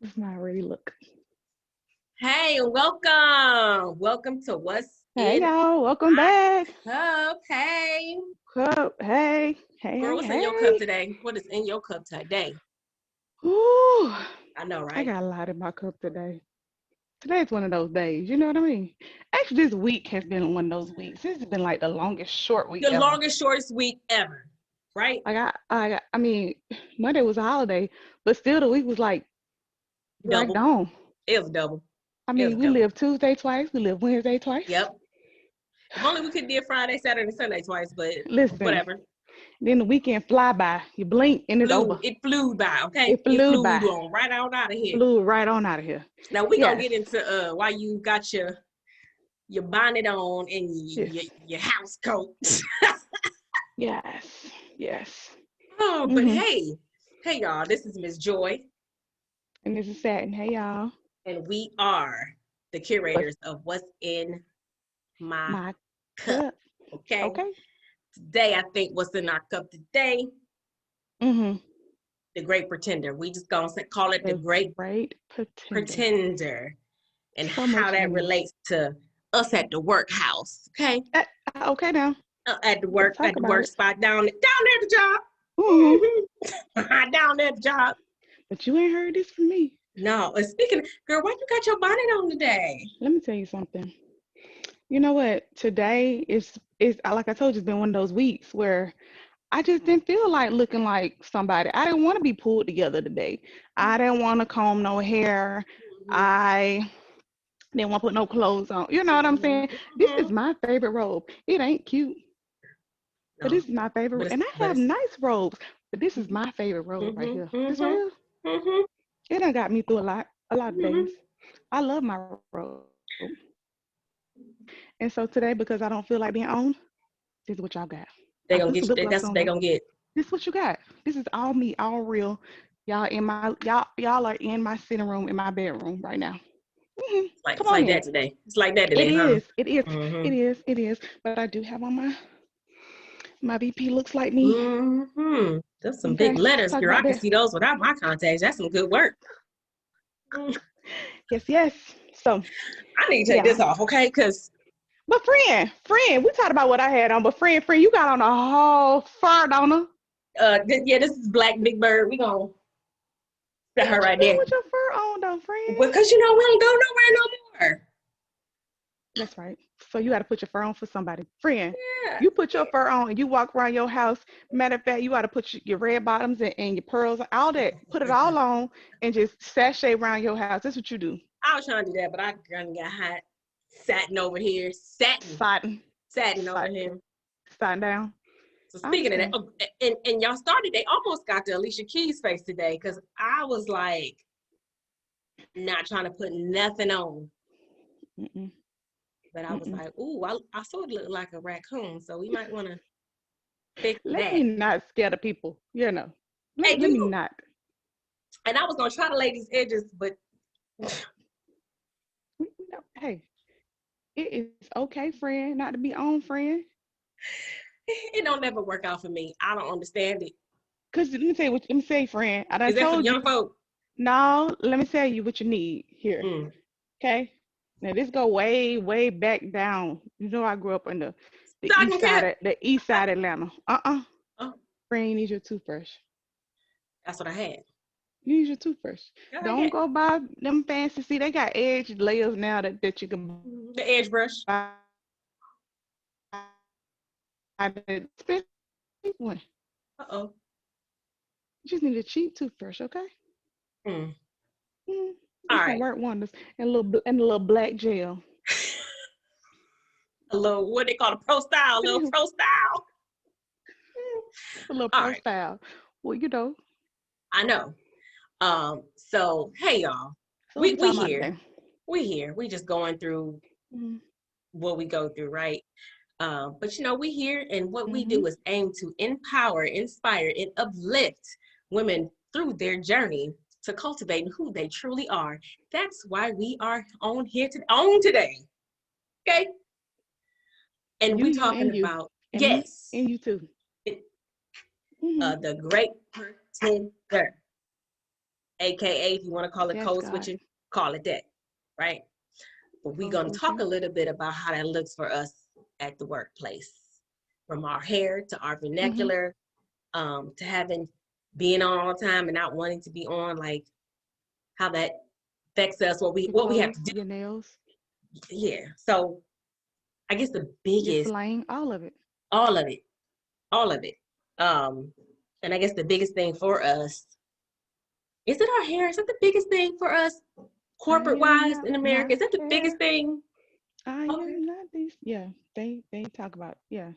It's not really look. Hey, welcome. Welcome to What's Hey in y'all, welcome My back. Cup. Hey, Cup. Hey, hey, girl, hey, what's in your cup hey. today? What is in your cup today? Ooh, I know, I right? got a lot in my cup today. Today's one of those days, you know what I mean? Actually, this week has been one of those weeks. This has been like the longest short week The ever. longest, shortest week ever, right? I mean, Monday was a holiday, but still the week was like dragged Double. on. It was double. I It was mean, we double. live Tuesday twice, we live Wednesday twice. Yep. If only we could do Friday, Saturday, Sunday twice, but Listen, whatever. then the weekend fly by. You blink and it's over. It flew by, okay? It It flew flew by. on right on out of here. Flew right on out of here. Now we gonna Yes. get into why you got your bonnet on and Yes. your house coat. Yes. Yes. Oh, but Mhm. hey, y'all, this is Miss Joy, And this is Satin. Hey y'all. and we are the What's curators of What's in My my Cup. cup? Okay, Okay. today I think what's in our cup today, Mhm. the Great Pretender. We just gonna call it the The Great great pretender. Pretender, and So how much that in it. relates to us at the workhouse. Okay, Okay now. Let's at talk the about work it. spot down there at the job. Mhm. Down there at the job. But you ain't heard this from me. No, and speaking, girl, why you got your bonnet on today? Let me tell you something. You know what? Today is like I told you, it's been one of those weeks where I just didn't feel like looking like somebody. I didn't want to be pulled together today. I didn't want to comb no hair. Mhm. I didn't want to put no clothes on. You know what I'm saying? Mhm. This is Mhm. my favorite robe. It ain't cute, but No, this is my favorite. but And I have it's. nice robes, but this is Mhm. my favorite robe right Mhm. here. This right Mhm. here, Mhm. it done got me through a lot of days. Mhm. I love my robe. And so today, because I don't feel like being owned, this is what y'all got. I put They some gonna lip get gloss you. on That's though. what they gonna get. This is what you got. This is all me, all real. Y'all are in my sitting room in my bedroom right now. Come It's on like in. that today. It's like that It today, huh? is. It is. Mhm. It is. It is. But I do have on my VP looks like me. Mhm. That's some big Okay, let's letters, talk girl. I about can that. see those without my contacts. That's some good work. Mm. Yes, yes. So I need to take yeah. this off, okay? Cause But friend, we talked about what I had on. But friend, you got on a whole fur, don't you? yeah, this is Black Big Bird. We gonna put her What you right doing there. with your fur on, though, friend? Because we don't go nowhere no more. That's right. So you got to put your fur on for somebody. Friend, Yeah. you put your fur on and you walk around your house. Matter of fact, you got to put your red bottoms and your pearls, all that. Put it all on and just sashay around your house. That's what you do. I was trying to do that, but I kind of got hot. Satin over here. Satin. Satin, Satin over satin, here. satin down. So I speaking of that, understand. and y'all started, they almost got the Alicia Keys face today because I was like not trying to put nothing on. Mm-mm, But I was mm-mm. like, ooh, I sort of look like a raccoon, so we might want to fix Let me that. not scare the people. You know. And Let you me know, not. and I was gonna try to lay these edges, but No, hey, it is okay, friend, not to be on, friend. it don't never work out for me. I don't understand it. Cause let me say, friend. I done Is that for the told you. young folk? No, let me tell you what you need here. Mm. Okay. Now this go way, way back down. You know I grew up in the Stocking cap. the east side of Atlanta. Oh, Friend, you need your toothbrush. that's what I had. You need your toothbrush. Go Don't ahead. go buy them fancy. See, they got edge layers now that you can buy the The edge brush. expensive one. Uh oh. You just need a cheap toothbrush, okay? Mm. Mm, All it's gonna right. work wonders. And a little black gel. A little what they call a pro style. A little Anywho, pro style. a little All pro right. style. Well, you know. I know. So hey y'all. So what we We talking about here. today? We here. We just going through Mm-hmm. what we go through, right? But we here, and what we Mm-hmm. do is aim to empower, inspire, and uplift women through their journey to cultivating who they truly are. That's why we are on today. Okay. And we You, talking and you, about, and me, yes, and you too. Mm-hmm. the great pretender. AKA, if you want to call it Yes, code God. switching, call it that, right? But we're Code going to talk switching. a little bit about how that looks for us at the workplace, from our hair to our Mm-hmm. vernacular, to having being on all the time and not wanting to be on, like how that affects us, Your what we have clothes, to do. your nails, Yeah. So I guess the your biggest, slang, all of it. all of it, all of it. Um, and I guess the biggest thing for us is it our hair? Is that the biggest thing for us, I corporate am wise not in my America? Is that the biggest hair. thing? I Okay. am not these. Yeah, they talk about, yeah.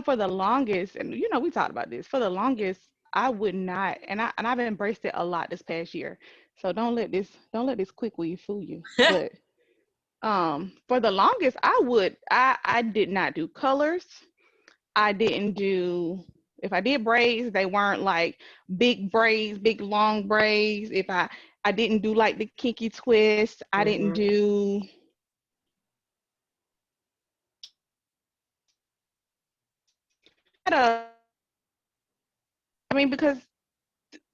For the longest, and we talked about this. For the longest, I would not, and I've embraced it a lot this past year. So don't let this quick weave fool you. But for the longest, I did not do colors. I didn't do if I did braids, they weren't like big braids, big long braids. If I didn't do like the kinky twist. I didn't Mm-hmm. do because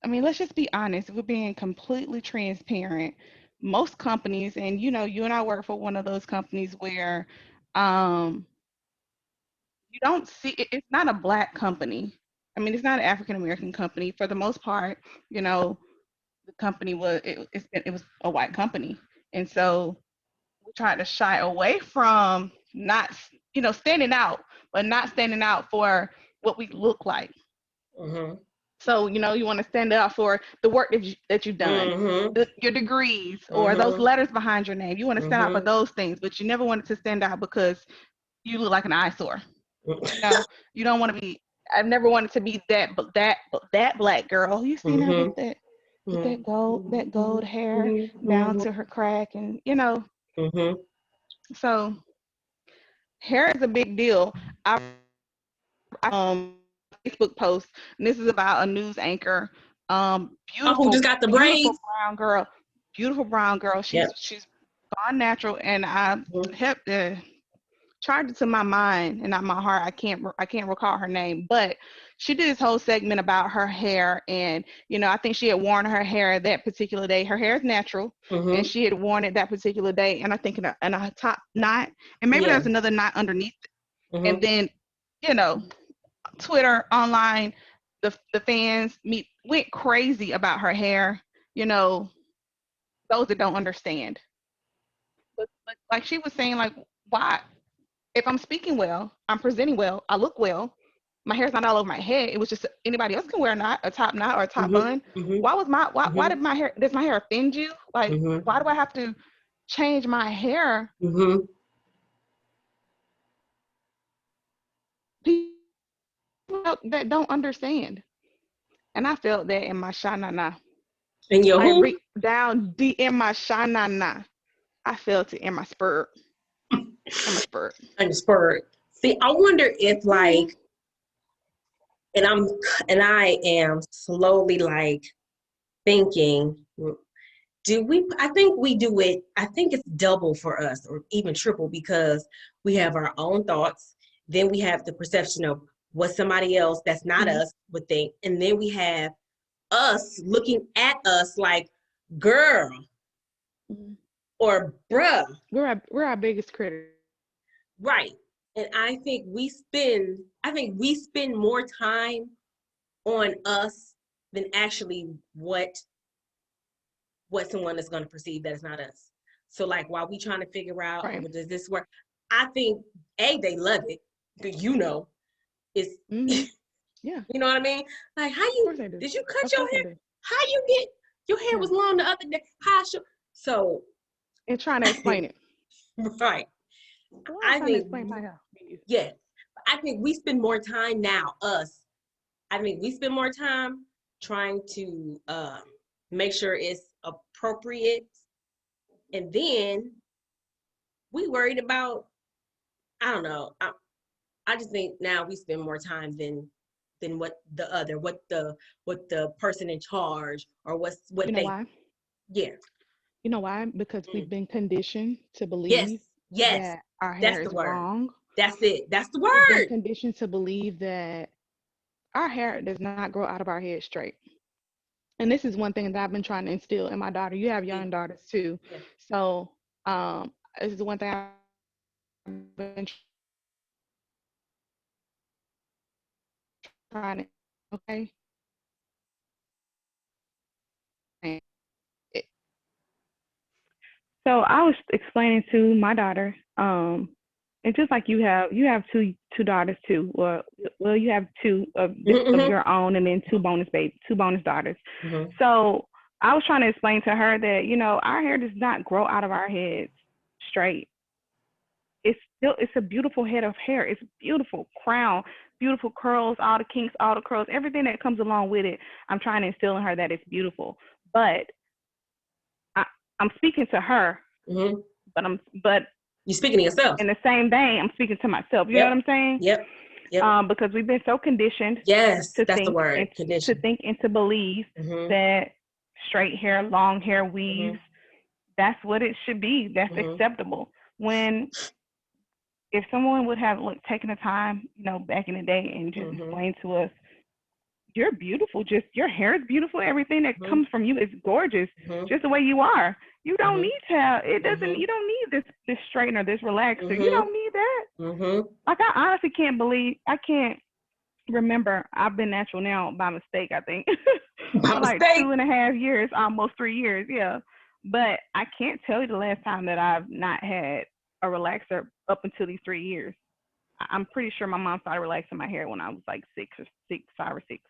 let's just be honest. If we're being completely transparent. Most companies, and you and I work for one of those companies where um, you don't see it's not a black company. It's not an African American company for the most part. You know, the company was a white company, and so we tried to shy away from not standing out, but not standing out for what we look like. Mm-hmm. So, you want to stand out for the work that you've done, Mm-hmm. your degrees, or those Mm-hmm. letters behind your name. You want to stand out for Mm-hmm. those things, but you never wanted to stand out because you look like an eyesore. You don't want to be. I've never wanted to be that black girl. You seen her Mm-hmm. with that gold hair down Mm-hmm. to her crack, and Mm-hmm. so hair is a big deal. Facebook post, and this is about a news anchor. Oh, who just Beautiful, got the beautiful braids? brown girl, beautiful brown girl. Yep. She's gone natural, and I helped charged it to my mind and not my heart. I can't recall her name, but she did this whole segment about her hair, and I think she had worn her hair that particular day. Her hair is natural, and Mm-hmm. she had worn it that particular day, and I think in a top knot, and maybe Yeah. there's another knot underneath, and Mm-hmm. then you know Twitter online, the fans went crazy about her hair. You know, those that don't understand, but like she was saying, like why? If I'm speaking well, I'm presenting well, I look well, my hair's not all over my head. It was just anybody else can wear a top knot or a top Mm-hmm. bun. Mm-hmm. Why Mm-hmm. did my hair does my hair offend you? Like Mm-hmm. why do I have to change my hair? Mm-hmm. People that don't understand. And I felt that in my shanana. And your Like who? down deep in my shanana. I felt it in my spirit. In my spirit. And spurred. See, I wonder if Yeah. like, and I'm, and I am slowly like thinking, do we? I think we do it. I think it's double for us, or even triple, because we have our own thoughts. Then we have the perception of what somebody else that's not Mm-hmm. us would think, and then we have us looking at us like, girl Mm-hmm. or bruh, We're our biggest critic. right? And I think we spend more time on us than actually what someone is going to perceive that is not us. So like while we trying to figure out, oh, Right. does this work? I think they love it because it's Mm-hmm. Yeah. you know what I mean? Like how Of you course I do. did you cut Of your course I hair? do. How you get your hair Yeah. was long the other day? How should so And trying to explain it. right. Why I'm I trying to think explain my hair. You. yeah. I think we spend more time now, us. I think we spend more time trying to make sure it's appropriate. And then we worried about, I don't know. I just think now we spend more time than what the person in charge or You what know they why? yeah. You know why? Because we've Mm. been conditioned to Yes, believe yes. that our That's hair the is word. wrong. That's it. That's the We've been word. conditioned to believe that our hair does not grow out of our head straight. And this is one thing that I've been trying to instill in my daughter. You have Yeah. young daughters too. Yeah. So this is the one thing I've been trying to, okay? So I was explaining to my daughter, and just like you have two daughters too. Well, you have two of Mm-hmm. your own, and then two bonus daughters. Mm-hmm. So I was trying to explain to her that our hair does not grow out of our heads straight. It's a beautiful head of hair. It's beautiful crown, beautiful curls, all the kinks, all the curls, everything that comes along with it. I'm trying to instill in her that it's beautiful, but I, I'm speaking to her, Mm-hmm. but You're speaking to yourself. in the same vein, I'm speaking to myself. You know what Yep. I'm saying? Yep. Yep. Because we've been so conditioned Yes, to that's the think word. and Condition. to believe Mm-hmm. that straight hair, long hair, Mm-hmm. weaves, that's what it should be. That's Mm-hmm. acceptable. When if someone would have taken the time, back in the day and just Mm-hmm. explained to us, you're beautiful. Just your hair is beautiful. Everything that Mm-hmm. comes from you is gorgeous. Mm-hmm. Just the way you are. You don't Mm-hmm. need to have it. Doesn't. Mm-hmm. You don't need this straightener, this relaxer. You Mm-hmm. don't need that. Mm-hmm. Like I honestly can't believe. I can't remember. I've been natural now by mistake. I think By for like mistake. 2.5 years, almost 3 years. Yeah. But I can't tell you the last time that I've not had a relaxer up until these 3 years. I'm pretty sure my mom started relaxing my hair when I was like 5 or 6.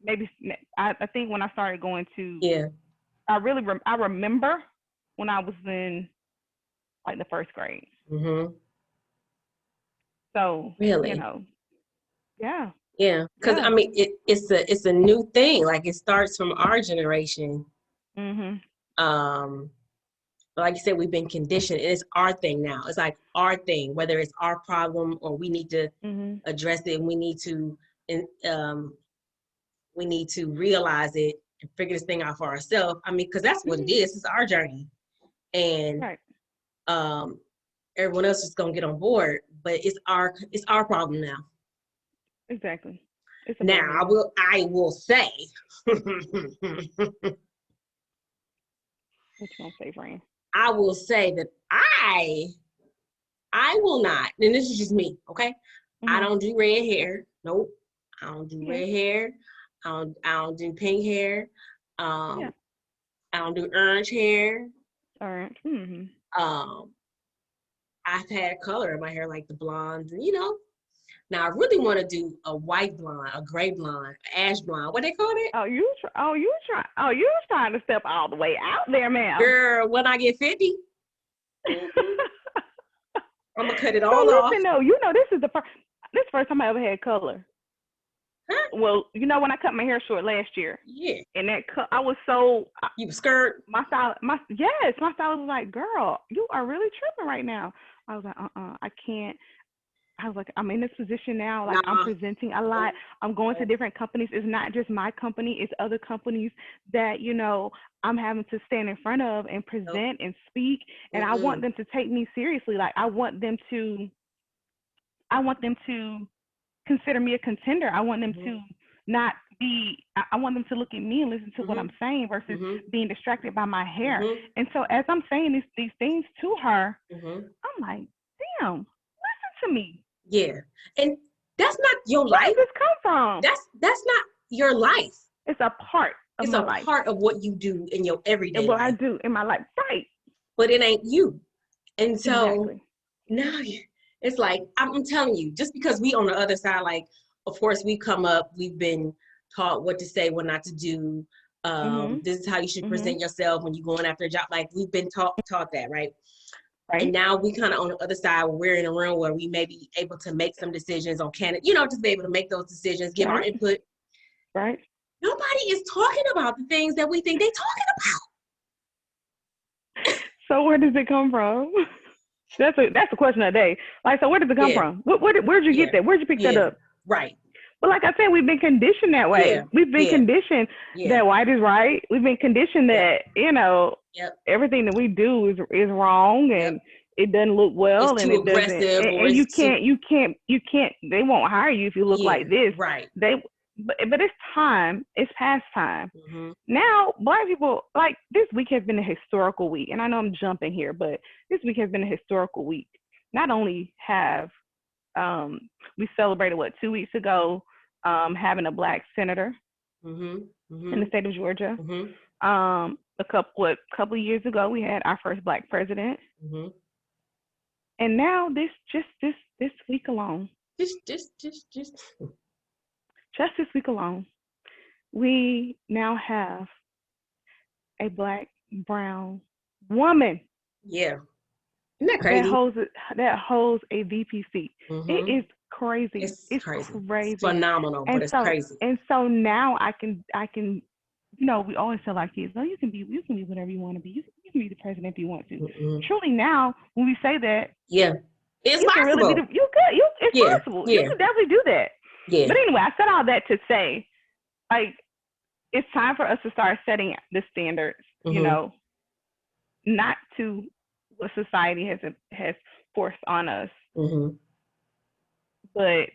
Maybe I think when I started going to, Yeah. I remember when I was in like the first grade. Mm-hmm. So Really? yeah, Yeah. Because I yeah. mean, it's a new thing. Like it starts from our generation. Mhm. Like you said, we've been conditioned. It's our thing now. It's like our thing, whether it's our problem or we need to Mhm. address it. And we need to realize it and figure this thing out for ourselves. I mean, because that's what it Mhm. is. It's our journey, and Right. um, everyone else is gonna get on board. But it's our problem now. Exactly. It's Now about me. I will say, What you gonna say, friend? I will say that I will not, and this is just me, okay? I Mhm. don't do red hair. Nope. I don't do Yeah. red hair. I don't do pink hair. Yeah. I don't do orange hair. All right. Mhm. Um, I've had color in my hair, like the blondes, Now I really want to do a white blonde, a gray blonde, ash blonde. What they call it? You was trying to step all the way out there, ma'am. Girl, when I get 50, mm-hmm, I'm gonna cut it So all off. listen though, this first time I ever had color. Huh? Well, when I cut my hair short last year, Yeah. and I was so You skirt? my stylist was like, "Girl, you are really tripping right now." I was like, I can't. I was like, I'm in this position now. Like, I'm Nah. presenting a lot. I'm going to different companies. It's not just my company, it's other companies that, I'm having to stand in front of and Nope. present and speak. And I want them to take me seriously. Like, I want them to consider me a contender. I want them to not be, I want them to look at me and listen to what I'm saying versus being distracted by my hair. And so as I'm saying these things to her, I'm like, damn, listen to me. Yeah. And that's not your Where life. does this come from? That's not your life. It's a part of my life. It's a part of what you do in your everyday and what life. I do in my life. Right. But it ain't you. And so Exactly. now it's like, I'm telling you, just because we on the other side, like, of course, we've been taught what to say, what not to do. This is how you should present yourself when you're going after a job. Like, we've been taught that, right? Right. And now we kind of on the other side, we're in a room where we may be able to make some decisions on just be able to make those decisions, give our input. Right. Nobody is talking about the things that we think they're talking about. So where does it come from? That's a question of the day. Like, so where does it come from? Where'd you get that? Where'd you pick that up? Right. But like I said, we've been conditioned that way. Yeah. We've been conditioned that white is right. We've been conditioned that, everything that we do is wrong and it doesn't look well. It's and too it aggressive, doesn't. And you can't. They won't hire you if you look like this. Right. but it's time. It's past time. Mm-hmm. Now, Black people, like, this week has been a historical week. And I know I'm jumping here, but this week has been a historical week. Not only have we celebrated, 2 weeks ago, having a Black senator Mm-hmm. in the Mm-hmm. state of Georgia. Mm-hmm. A couple of years ago, we had our first Black president. Mm-hmm. And now this week alone, Just. just this week alone, we now have a Black brown woman Yeah. Isn't that that crazy? holds a VP seat. Mm-hmm. It is crazy. It's crazy. Crazy. It's phenomenal, And but it's so crazy. and so now I can we always tell our kids, no, you can be whatever you want to be. You can be the president if you want to. Mm-hmm. Truly, now when we say that, Yeah. It's you can possible. really it's Yeah, possible. yeah. You can definitely do that. Yeah. But anyway, I said all that to say, like, it's time for us to start setting the standards, Mhm. not to what society has forced on us, Mm-hmm. but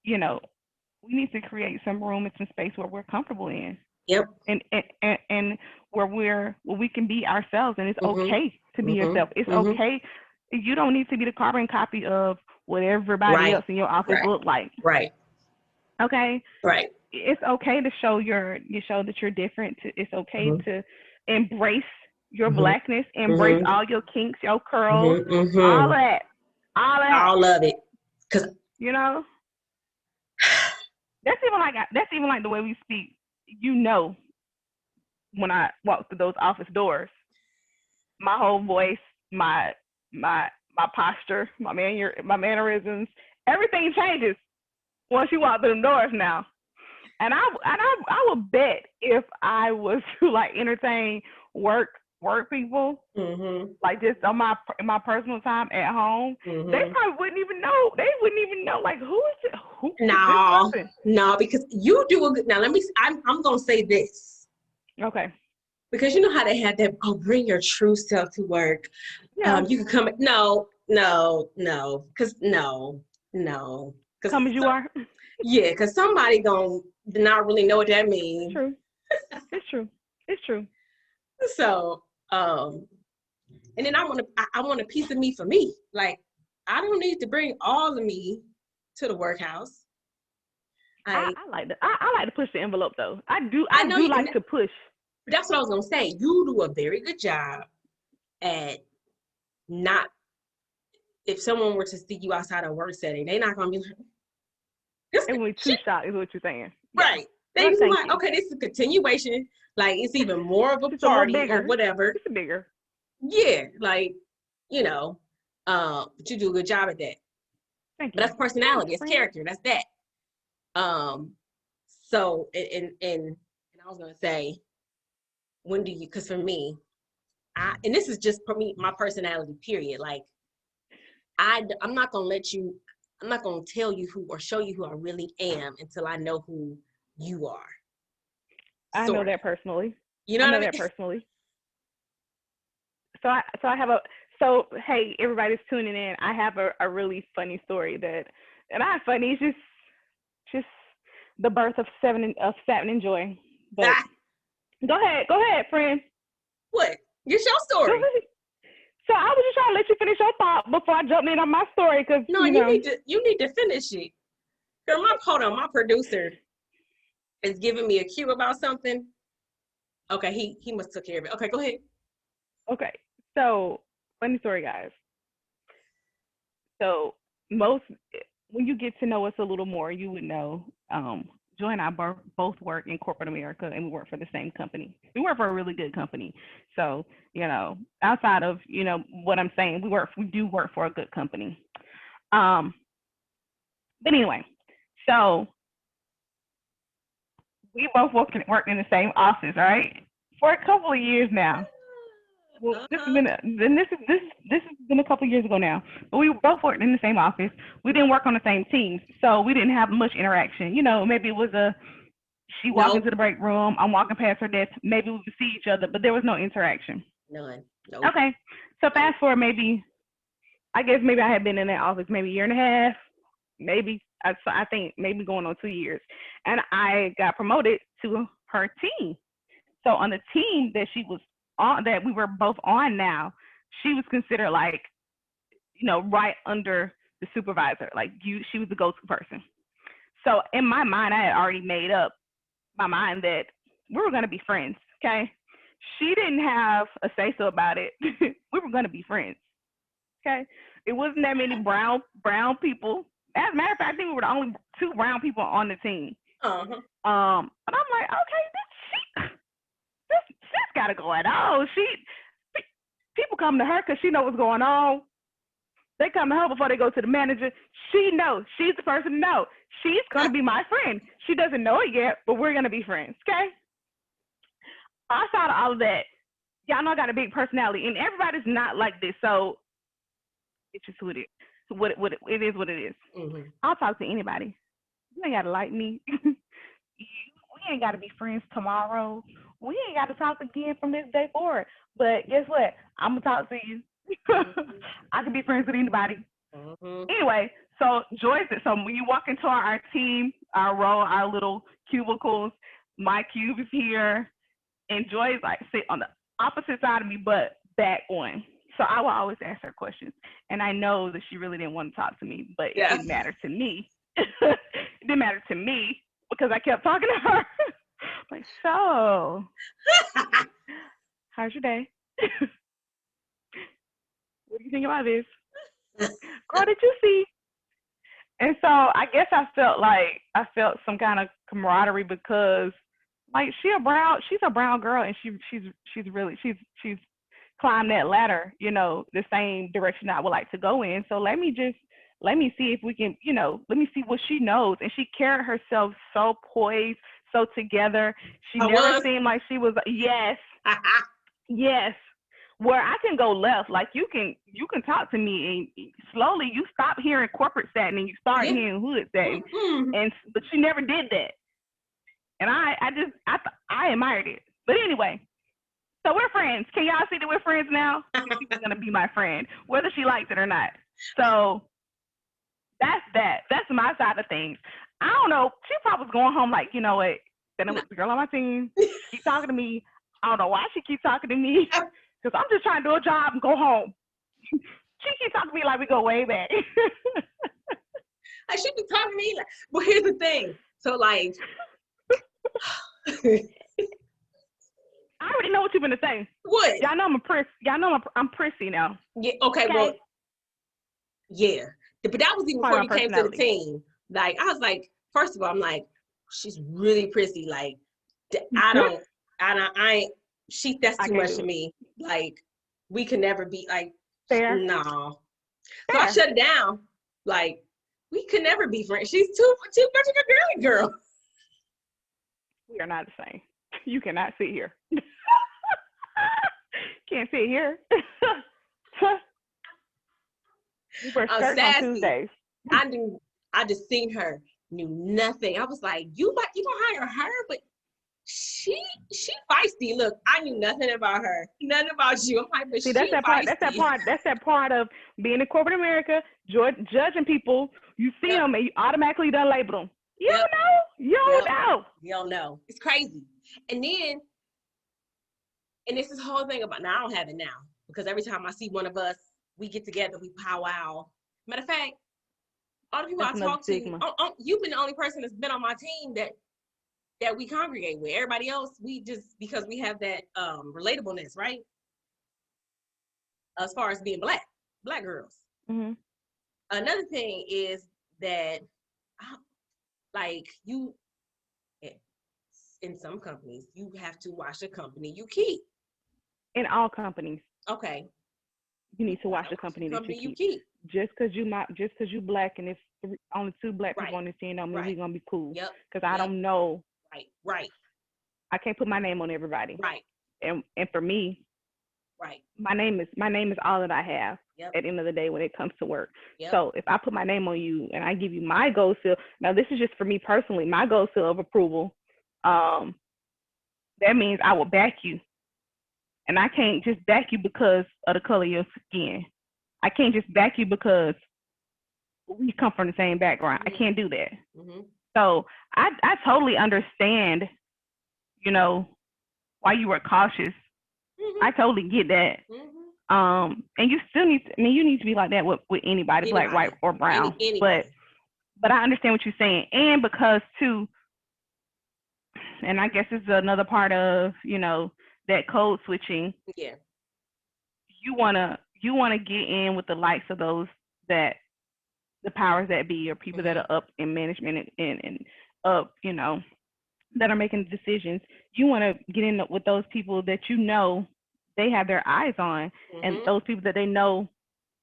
we need to create some room and some space where we're comfortable in, Yep. and where we can be ourselves, and it's Mhm. okay to be Mhm. yourself. It's Mhm. okay. You don't need to be the carbon copy of what everybody Right. else in your office Right. look like. Right. Okay. Right. It's okay to show that you're different. It's okay Mhm. to embrace your Mhm. Blackness, embrace Mhm. all your kinks, your curls, Mhm. all Mhm. that, All of it. Cause you know. That's even like the way we speak. When I walk through those office doors, my whole voice, my posture, my mannerisms, everything changes once you walk through them doors now. And I would bet if I was to like entertain work people, Mhm. like just on my personal time at home, they Mhm. probably wouldn't even know. They wouldn't even know, like, who is this No, person? no, because you do a good. Now I'm gonna say this Okay. because you know how they had that. Oh, bring your true self to work. Yeah. You can come. No, because Come as you are. yeah, because somebody gonna not really know what that means. True. It's true. So, and then I want a piece of me for me. Like, I don't need to bring all of me to the workhouse. I like to push the envelope though. I do know you like to push. That's what I was gonna say. You do a very good job at not. If someone were to see you outside a work setting, they're not gonna be like, It would be too shocked, is what you're saying. right. They Well, just thank like, you. okay, this is a continuation. Like, it's even more of a It's a little party or bigger. whatever. It's bigger. Yeah, like, but you do a good job at that. Thank But you. that's personality, Thanks, it's friend. character, that's that. So and I was gonna say, when do you? Because for me, and this is just for me, my personality. Period. Like, I'm not gonna let you. I'm not gonna tell you who or show you who I really am until I know who you are. I know that personally. You know I what know I mean? that personally. So hey, everybody's tuning in. I have a really funny story and not funny. It's just the birth of Satin and Joy. But go ahead, friend. What? It's your story. So I was just trying to let you finish your thought before I jump in on my story, because No, you need to finish it. Hold on, my producer is giving me a cue about something. Okay, he must took care of it. Okay, go ahead. Okay, so funny story, guys. So when you get to know us a little more, you would know Joy and I both work in corporate America, and we work for the same company. We work for a really good company. So, outside of, what I'm saying, we do work for a good company. But anyway, so we both work in the same office, right? For a couple of years now. Well, this has been a couple of years ago now. But we both worked in the same office. We didn't work on the same teams, so we didn't have much interaction. Maybe it was she walked into the break room, I'm walking past her desk. Maybe we could see each other, but there was no interaction. None. Nope. Okay, so fast forward, maybe I had been in that office maybe a year and a half, maybe So I think maybe going on 2 years. And I got promoted to her team. So on the team that she was on, that we were both on now, she was considered like, right under the supervisor. Like she was the go-to person. So in my mind, I had already made up my mind that we were going to be friends. Okay. She didn't have a say so about it. We were going to be friends. Okay. It wasn't that many brown people. As a matter of fact, I think we were the only 2 brown people on the team. Uh-huh. But I'm like, okay, she's got to go at all. People come to her because she knows what's going on. They come to her before they go to the manager. She knows. She's the person to know. She's going to be my friend. She doesn't know it yet, but we're going to be friends, okay? Outside of all of that, y'all know I got a big personality, and everybody's not like this, so it's just who it is. It is what it is. Mm-hmm. I'll talk to anybody. You ain't got to like me. We ain't got to be friends tomorrow. We ain't got to talk again from this day forward. But guess what? I'm going to talk to you. I can be friends with anybody. Mm-hmm. Anyway, so Joyce, so when you walk into our team, our row, our little cubicles, my cube is here, and Joyce like sit on the opposite side of me, but back on. So I will always ask her questions, and I know that she really didn't want to talk to me, but it didn't matter to me. It didn't matter to me because I kept talking to her. Like, so, how's your day? What do you think about this? Girl, did you see? And so I guess I felt some kind of camaraderie because like she's a brown girl, and she's climbed that ladder, the same direction I would like to go in. So let me see if we can, let me see what she knows. And she carried herself so poised, so together. She never seemed like she was, yes. Where I can go left, like you can talk to me, and slowly you stop hearing corporate satin and you start hearing hood satin, but she never did that, and I admired it. But anyway, so we're friends. Can y'all see that we're friends now? She's gonna be my friend, whether she likes it or not. So that's that. That's my side of things. I don't know. She probably was going home like, you know what? Then the girl on my team, she keep talking to me. I don't know why she keeps talking to me. Because I'm just trying to do a job and go home. She keeps talking to me like we go way back. Like she be talking to me like, well, here's the thing. So like, I already know what you're gonna say. What? Y'all know I'm prissy now. Yeah. Okay. Well. Yeah. But that was even before you came to the team. Like I was like, first of all, I'm like, she's really prissy. Like that's too much for me. Like, we could never be like, fair. No. So I shut it down. Like, we could never be friends. She's too much of a girly girl. We are not the same. You cannot sit here. Can't sit here. We were skirts on Tuesdays. I just seen her, knew nothing. I was like, you gonna hire her, but she feisty. Look, I knew nothing about her, nothing about you. I'm like, but see, that's that part. That's that part of being in corporate America, judging people. You see them and you automatically done label them. You don't know. You don't know. It's crazy. And this is the whole thing about. Now I don't have it now because every time I see one of us, we get together, we powwow. Matter of fact, all the people I talk to, you've been the only person that's been on my team that we congregate with. Everybody else, we just, because we have that relatableness, right? As far as being black girls. Mm-hmm. Another thing is that, like, you, in some companies, you have to watch the company you keep. In all companies. Okay. You need to watch the company that you keep. Just because you black and it's only 2 black people on this team don't mean we're gonna be cool. Yep. Because I don't know. Right. I can't put my name on everybody. Right. And for me, right. My name is all that I have. Yep. At the end of the day when it comes to work. Yep. So if I put my name on you and I give you my gold seal, now this is just for me personally, my gold seal of approval, that means I will back you. And I can't just back you because of the color of your skin. I can't just back you because we come from the same background. I Mhm. can't do that. Mhm. So I totally understand, you know, why you were cautious. Mhm. I totally get that. Mhm. And you still need to, I mean, you need to be like that with anybody, black, white, Anybody, or brown. anyone. But I understand what you're saying. And because too, and I guess this is another part of, that code switching, Yeah. you wanna get in with the likes of those that the powers that be, or people that Mhm. are up in management, and up, that are making decisions. You want to get in with those people that they have their eyes on, and Mhm. those people that they know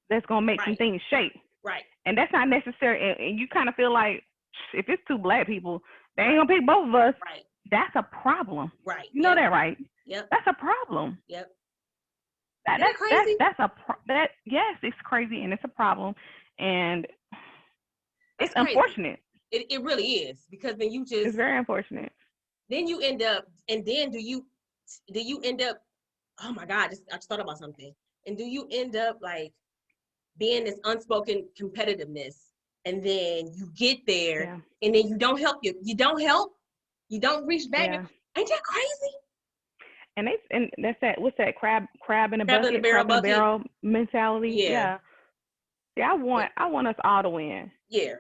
that's gonna make some Right. things shake. Right. And that's not necessary. And you kind of feel like if it's two black people, they ain't gonna pick both of us. Right. That's a problem. Right. You know Yep. that, right? Yep. That's a problem. Yep. That Isn't that that's that's crazy? that's a that yes, it's crazy and it's a problem, and it's That's crazy. unfortunate. It really is, because then you It's just very unfortunate. then you end up, and then do you end up, oh my God, I just thought about something. And do you end up like being this unspoken competitiveness, and then you get there, Yeah. and then you don't help, you don't reach back. Yeah. Ain't that crazy? And that's that. What's that? Crab in a Crab in the bucket, barrel crab in a bucket. barrel mentality. Yeah. Yeah. Yeah. Yeah. I want us all to win, Yeah.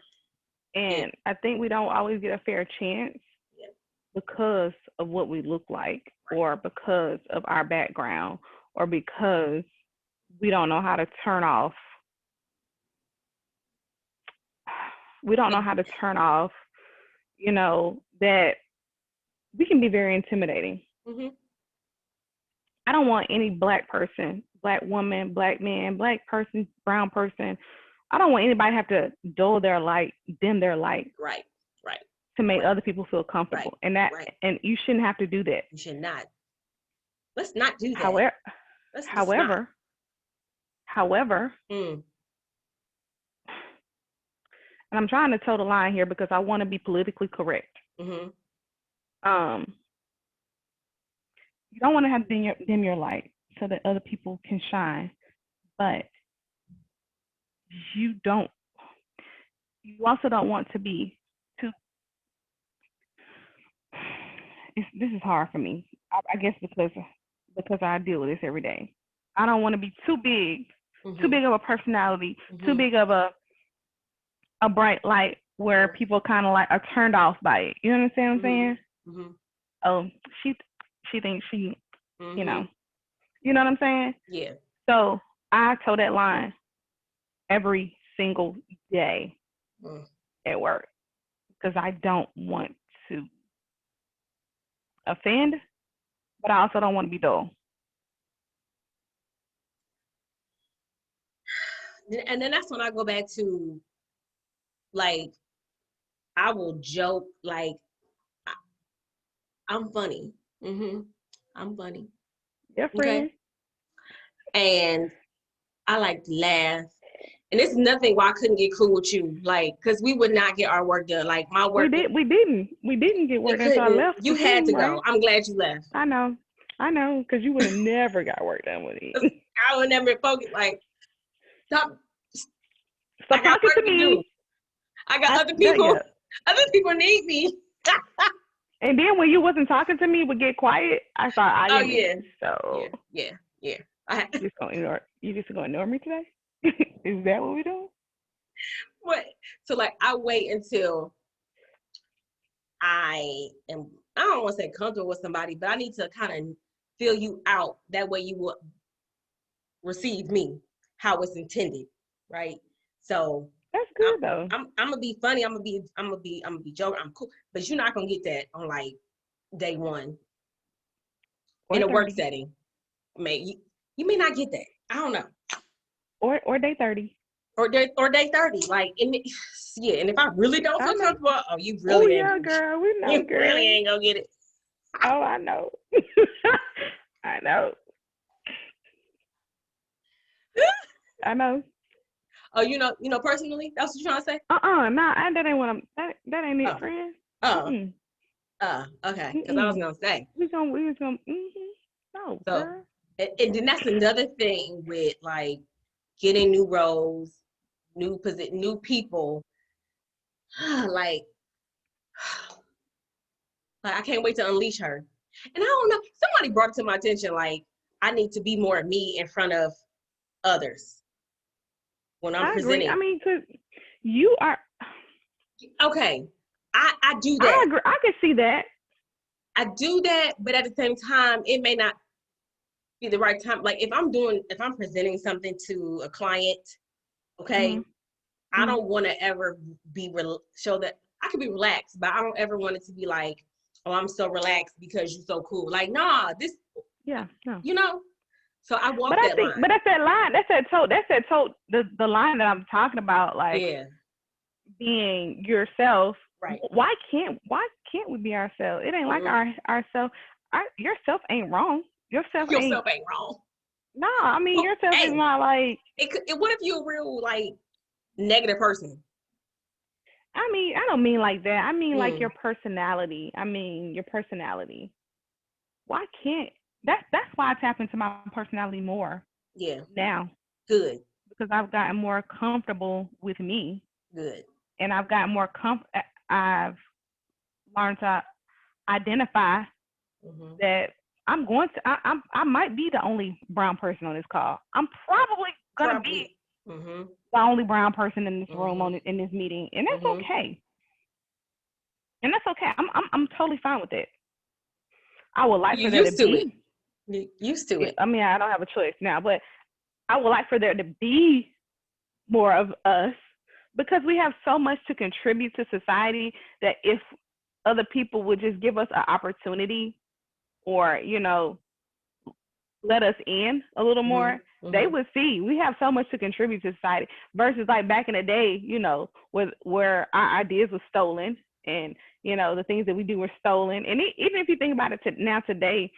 Yeah. and I think we don't always get a fair chance Yeah. because of what we look like, Right. or because of our background, or because we don't know how to turn off. We don't know how to turn off. That we can be very intimidating. Mm-hmm. I don't want any black person, black woman, black man, black person, brown person. I don't want anybody to have to dull their light, dim their light Right. Right. to make Right. other people feel Right. comfortable. Right. And you shouldn't have to do that. You should not. Let's not do that. However, Let's not. however, however, Mm. and I'm trying to toe the line here because I want to be politically correct. Mm-hmm. Um, you don't want to have to dim your light so that other people can shine, but you don't. You also don't want to be too. This is hard for me. I guess because I deal with this every day. I don't want to be too big, Mm-hmm. too big of a personality, Mm-hmm. too big of a bright light where people kind of like are turned off by it. You understand what I'm saying? Mm-hmm. Oh, she thinks she, Mm-hmm. you know what I'm saying? Yeah. So I toe that line every single day at work because I don't want to offend, but I also don't want to be dull. And then that's when I go back to, like, I will joke, like, I'm funny. Mm-hmm. I'm funny. Your Okay. friend. And I like to laugh. And it's nothing why I couldn't get cool with you, like, because we would not get our work done. Like, my work. We didn't get work done until I couldn't. left. You the had to team, go. right? I'm glad you left. I know, because you would have never got work done with it. I would never focus. Like, stop. Stop talking to me. Do. I got other people. Yeah. Other people need me. And then when you wasn't talking to me, would get quiet. I thought I didn't. Yeah. So yeah. You just gonna ignore me today? Is that what we doing? What? So like, I wait until I don't want to say comfortable with somebody, but I need to kind of feel you out. That way you will receive me how it's intended, right? So that's good though. I'm gonna be funny. I'm gonna be joking. I'm cool, but you're not gonna get that on like day one or in a 30. Work setting. You may not get that. I don't know. Or day 30. Or day 30. Like, and if I really don't feel comfortable, you really ain't. Oh yeah, girl, we know, you girl. really ain't gonna get it. Oh, I know. I know. I know. Oh, you know personally? That's what you're trying to say? Nah, that ain't what I'm. That ain't it, friend. Okay. Because I was gonna say we was gonna. No, so, girl. And then that's another thing with like getting new roles, new people. like, like I can't wait to unleash her. And I don't know, somebody brought it to my attention, like I need to be more me in front of others when I'm I agree. I presenting. mean, cause you are. Okay, I do I that. agree. I can see that. I do that, but at the same time, it may not be the right time. Like if I'm presenting something to a client, okay, Mhm. I Mhm. don't want to ever show that I can be relaxed, but I don't ever want it to be like, oh, I'm so relaxed because you're so cool. Like, nah, this, Yeah. No. you know. So I But walk I that think, line. but that's that line. That's that tote. The line that I'm talking about, like Yeah, being yourself. right. Why can't we be ourselves? It ain't like Mm-mm. ourself. Yourself ain't wrong. Yourself ain't. Yourself ain't wrong. No, I mean Oh, yourself is hey, not like. what if you're a real like negative person? I mean, I don't mean like that. I mean like your Mm, personality. I mean your personality. Why can't that's why I tap into my personality more yeah, now good, because I've gotten more comfortable with me good. and I've gotten more I've learned to identify Mm-hmm. that I might be the only brown person on this call. I'm probably gonna be Probably. Mm-hmm. the only brown person in this room Mm-hmm. in this meeting, and that's Mm-hmm. okay. And that's okay. I'm totally fine with it. I would like You for there to used to it. be. You used to it. I mean, I don't have a choice now, but I would like for there to be more of us because we have so much to contribute to society that if other people would just give us an opportunity or, let us in a little more, Mm-hmm. they Mm-hmm. would see we have so much to contribute to society versus like back in the day, where our ideas were stolen and, the things that we do were stolen. And even if you think about it now today,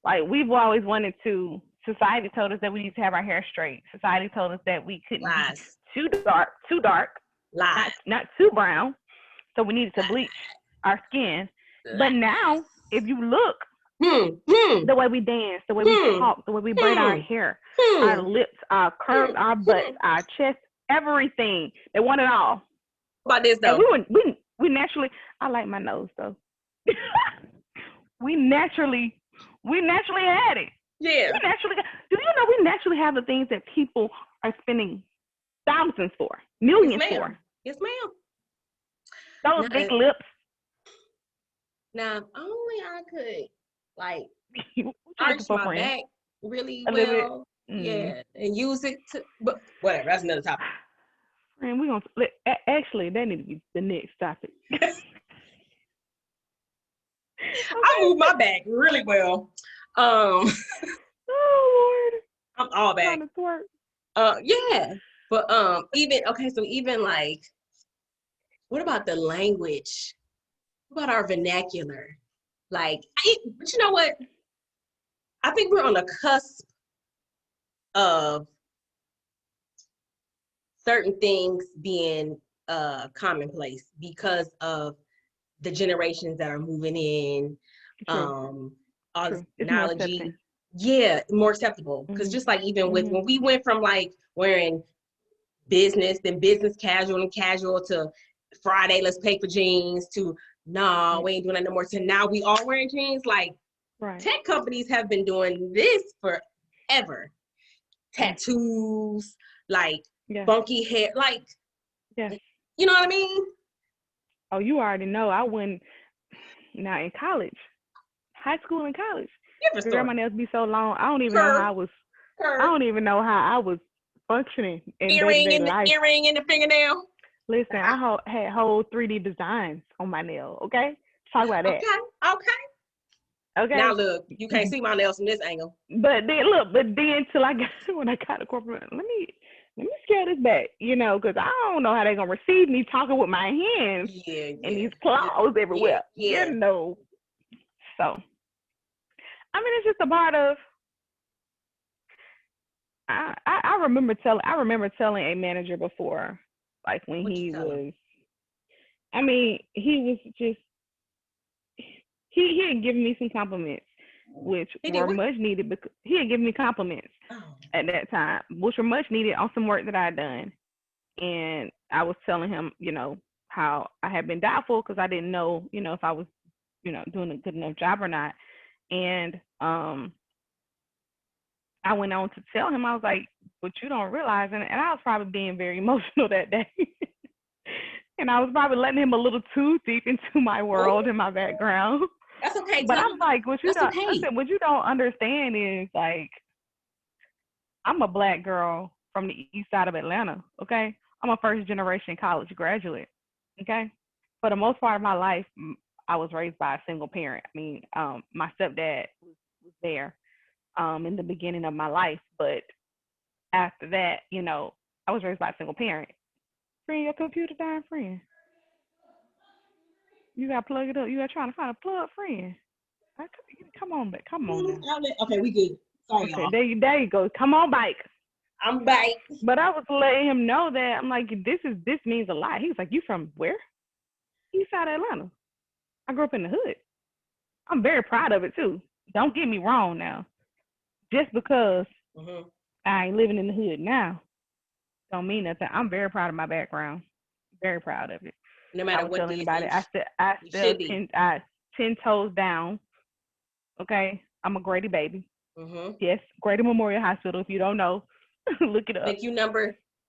like we've always wanted to, society told us that we need to have our hair straight. Society told us that we couldn't be Lies. too dark, Lies. not too brown. So we needed to bleach our skin. But Lies. now, if you look, Hmm. Hmm. the way we dance, the way we Hmm. talk, the way we braid our Hmm. hair, our Hmm. lips, our curves, Hmm. our butts, Hmm. our chest, everything. They want it all. About this And though. we naturally, I like my nose though. we naturally had it. Yeah. We naturally, do you know we naturally have the things that people are spending thousands for, Yes, millions ma'am. for? Yes, ma'am. Those Now, big lips. now, if only I could like what you arch looking for, my friend? back really A little bit. well. Mm. Yeah, and use it to. But whatever. That's another topic. And we're gonna actually that needs to be the next topic. I move Okay. my back really well. Um, Oh Lord, I'm all back. trying to twerk. Yeah. But even okay, so even like, what about the language? What about our vernacular? But you know what? I think we're on the cusp of certain things being commonplace because of the generations that are moving in, True, all this true. It's more technology. accepting. Yeah, more acceptable. Because Mhm, just like even with mhm. when we went from like wearing business, then business casual and casual to Friday, let's pay for jeans to nah, Right, we ain't doing that no more. To now we all wearing jeans. Like right. tech companies have been doing this forever. Yes, Tattoos, like yes, funky hair, yes. you know what I mean? Oh, you already know. I went now in college, high school and college. Different Girl, story. my nails be so long. I don't even know Curve, how I was. I curve, don't even know how I was functioning in day to day life. earring in the fingernail. Listen, had whole 3D designs on my nail. Okay, let's talk about that. Okay, okay. Now Okay. look, you can't see my nails from this angle. But then till I got when I got to corporate, let me scale this back, because I don't know how they're gonna receive me talking with my hands Yeah, and yeah, these claws yeah, everywhere. yeah. So I mean, it's just a part of. I remember telling a manager before, like when What you he tell them? was. I mean, he was just he had given me some compliments, which He did were what? much needed because he had given me compliments Oh, at that time, which were much needed on some work that I had done. and I was telling him, how I had been doubtful because I didn't know, if I was, doing a good enough job or not. And I went on to tell him, I was like, but you don't realize, and I was probably being very emotional that day. And I was probably letting him a little too deep into my Oh, world and my background. that's okay. But Tell I'm him like, that's okay. what you don't understand is like, I'm a black girl from the east side of Atlanta, okay? I'm a first generation college graduate, okay? For the most part of my life, I was raised by a single parent. I mean, my stepdad was there in the beginning of my life, but after that, I was raised by a single parent. Friend, your computer dying, friend. You gotta plug it up. You gotta try to find a plug, friend. Come on, back. Come on now. Okay, we good. Sorry, Okay, y'all. there you go. Come on, bike. I'm back. But I was letting him know that I'm like, this means a lot. He was like, you from where? East side of Atlanta. I grew up in the hood. I'm very proud of it too. Don't get me wrong now. Just because Mm-hmm. I ain't living in the hood now, don't mean nothing. I'm very proud of my background. Very proud of it. No I matter would what tell anybody, distance, I you still should be. 10 toes down. Okay, I'm a Grady baby. Mm-hmm. Yes, Grady Memorial Hospital. If you don't know, look it up. Think you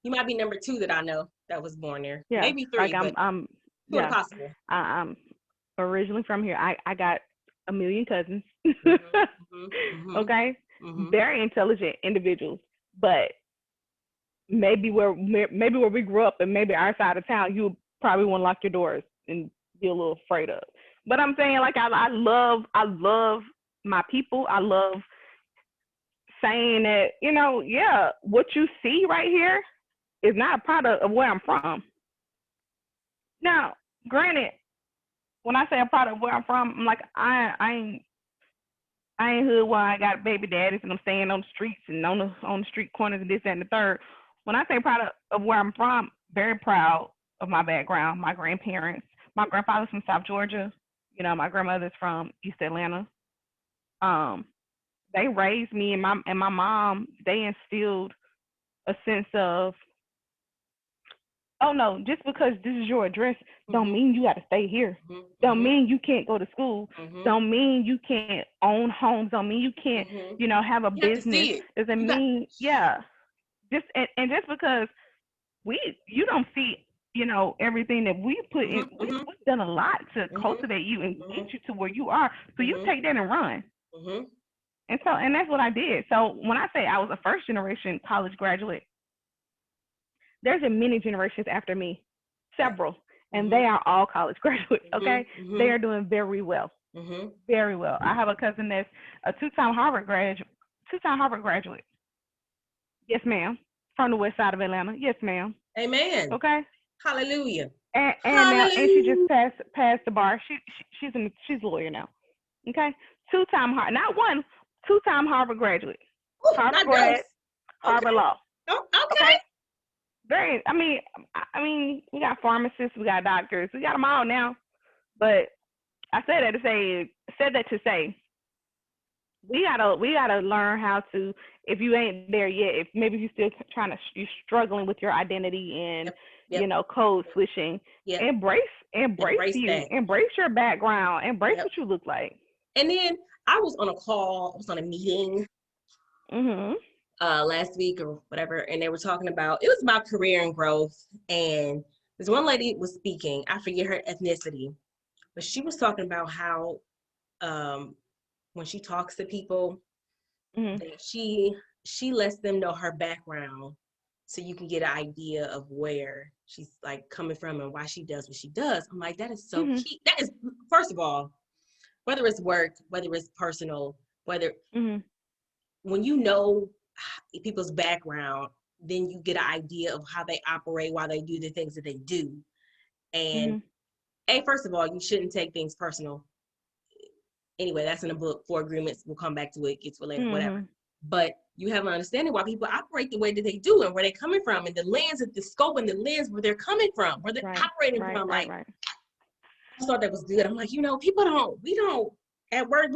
might be number 2 that I know that was born there. Yeah, Maybe like 3, but sort of yeah, possible. I'm originally from here. I got a million cousins. Mm-hmm. Mm-hmm. Okay, Mm-hmm. very intelligent individuals, but maybe where we grew up and maybe our side of town, you probably want to lock your doors and be a little afraid of. But I'm saying like I love my people. I love saying that yeah, what you see right here is not a product of where I'm from. Now, granted, when I say a product of where I'm from, I'm like I ain't hood where I got baby daddies and I'm staying on the streets and on the street corners and this that, and the third. When I say proud of where I'm from, very proud of my background, my grandparents. My grandfather's from South Georgia. My grandmother's from East Atlanta. Um, they raised me and my mom. They instilled a sense of, oh no, just because this is your address don't mean you got to stay here. Don't mean you can't go to school. Mm-hmm. Don't mean you can't own homes. Don't mean you can't, have a You have to business. see it. Doesn't mean, yeah. Just and just because you don't see, everything that we put in, we've done a lot to cultivate you and get you to where you are. So you take that and run. Mm-hmm. And that's what I did. So when I say I was a first generation college graduate, there's a many generations after me, several, and they are all college graduates. Okay, they are doing very well, very well. I have a cousin that's a two-time Harvard graduate. Yes, ma'am. From the west side of Atlanta. Yes, ma'am. Amen. Okay. Hallelujah. And now, and she just passed the bar. She's a lawyer now. Okay. Not one, two-time Harvard graduate. Ooh, Harvard grad, Harvard law. Oh, okay. Very. I mean, we got pharmacists, we got doctors, we got them all now. But I said that to say we gotta learn how to. If you ain't there yet, if maybe you're still you're struggling with your identity and code switching, embrace you, that. embrace your background, embrace what you look like. And then I was on a meeting last week or whatever, and they were talking about, it was about career and growth. And this one lady was speaking, I forget her ethnicity, but she was talking about how when she talks to people, that she lets them know her background so you can get an idea of where she's like coming from and why she does what she does. I'm like, that is so key. That is, first of all, whether it's work, whether it's personal, whether when you know people's background, then you get an idea of how they operate, why they do the things that they do. And first of all, you shouldn't take things personal. Anyway, that's in the book, 4 Agreements. We'll come back to it, gets related, whatever. But you have an understanding why people operate the way that they do and where they're coming from and the lens, the scope and the lens where they're coming from, where they're operating from. Like, I thought that was good. I'm like, we don't, at work,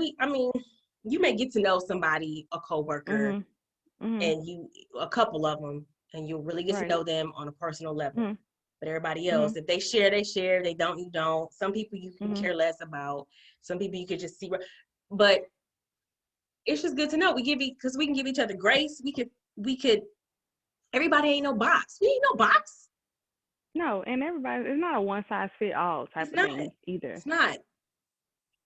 you may get to know somebody, a coworker, and a couple of them, and you'll really get to Right. know them on a personal level. Mhm. But everybody else, Mhm. if they share, they share. They don't, you don't. Some people you can Mhm. care less about. Some people you could just see. But it's just good to know. We give because we can give each other grace. We could. Everybody ain't no box. We ain't no box. No, and everybody, it's not a one size fit all It's type of not. thing either. It's not.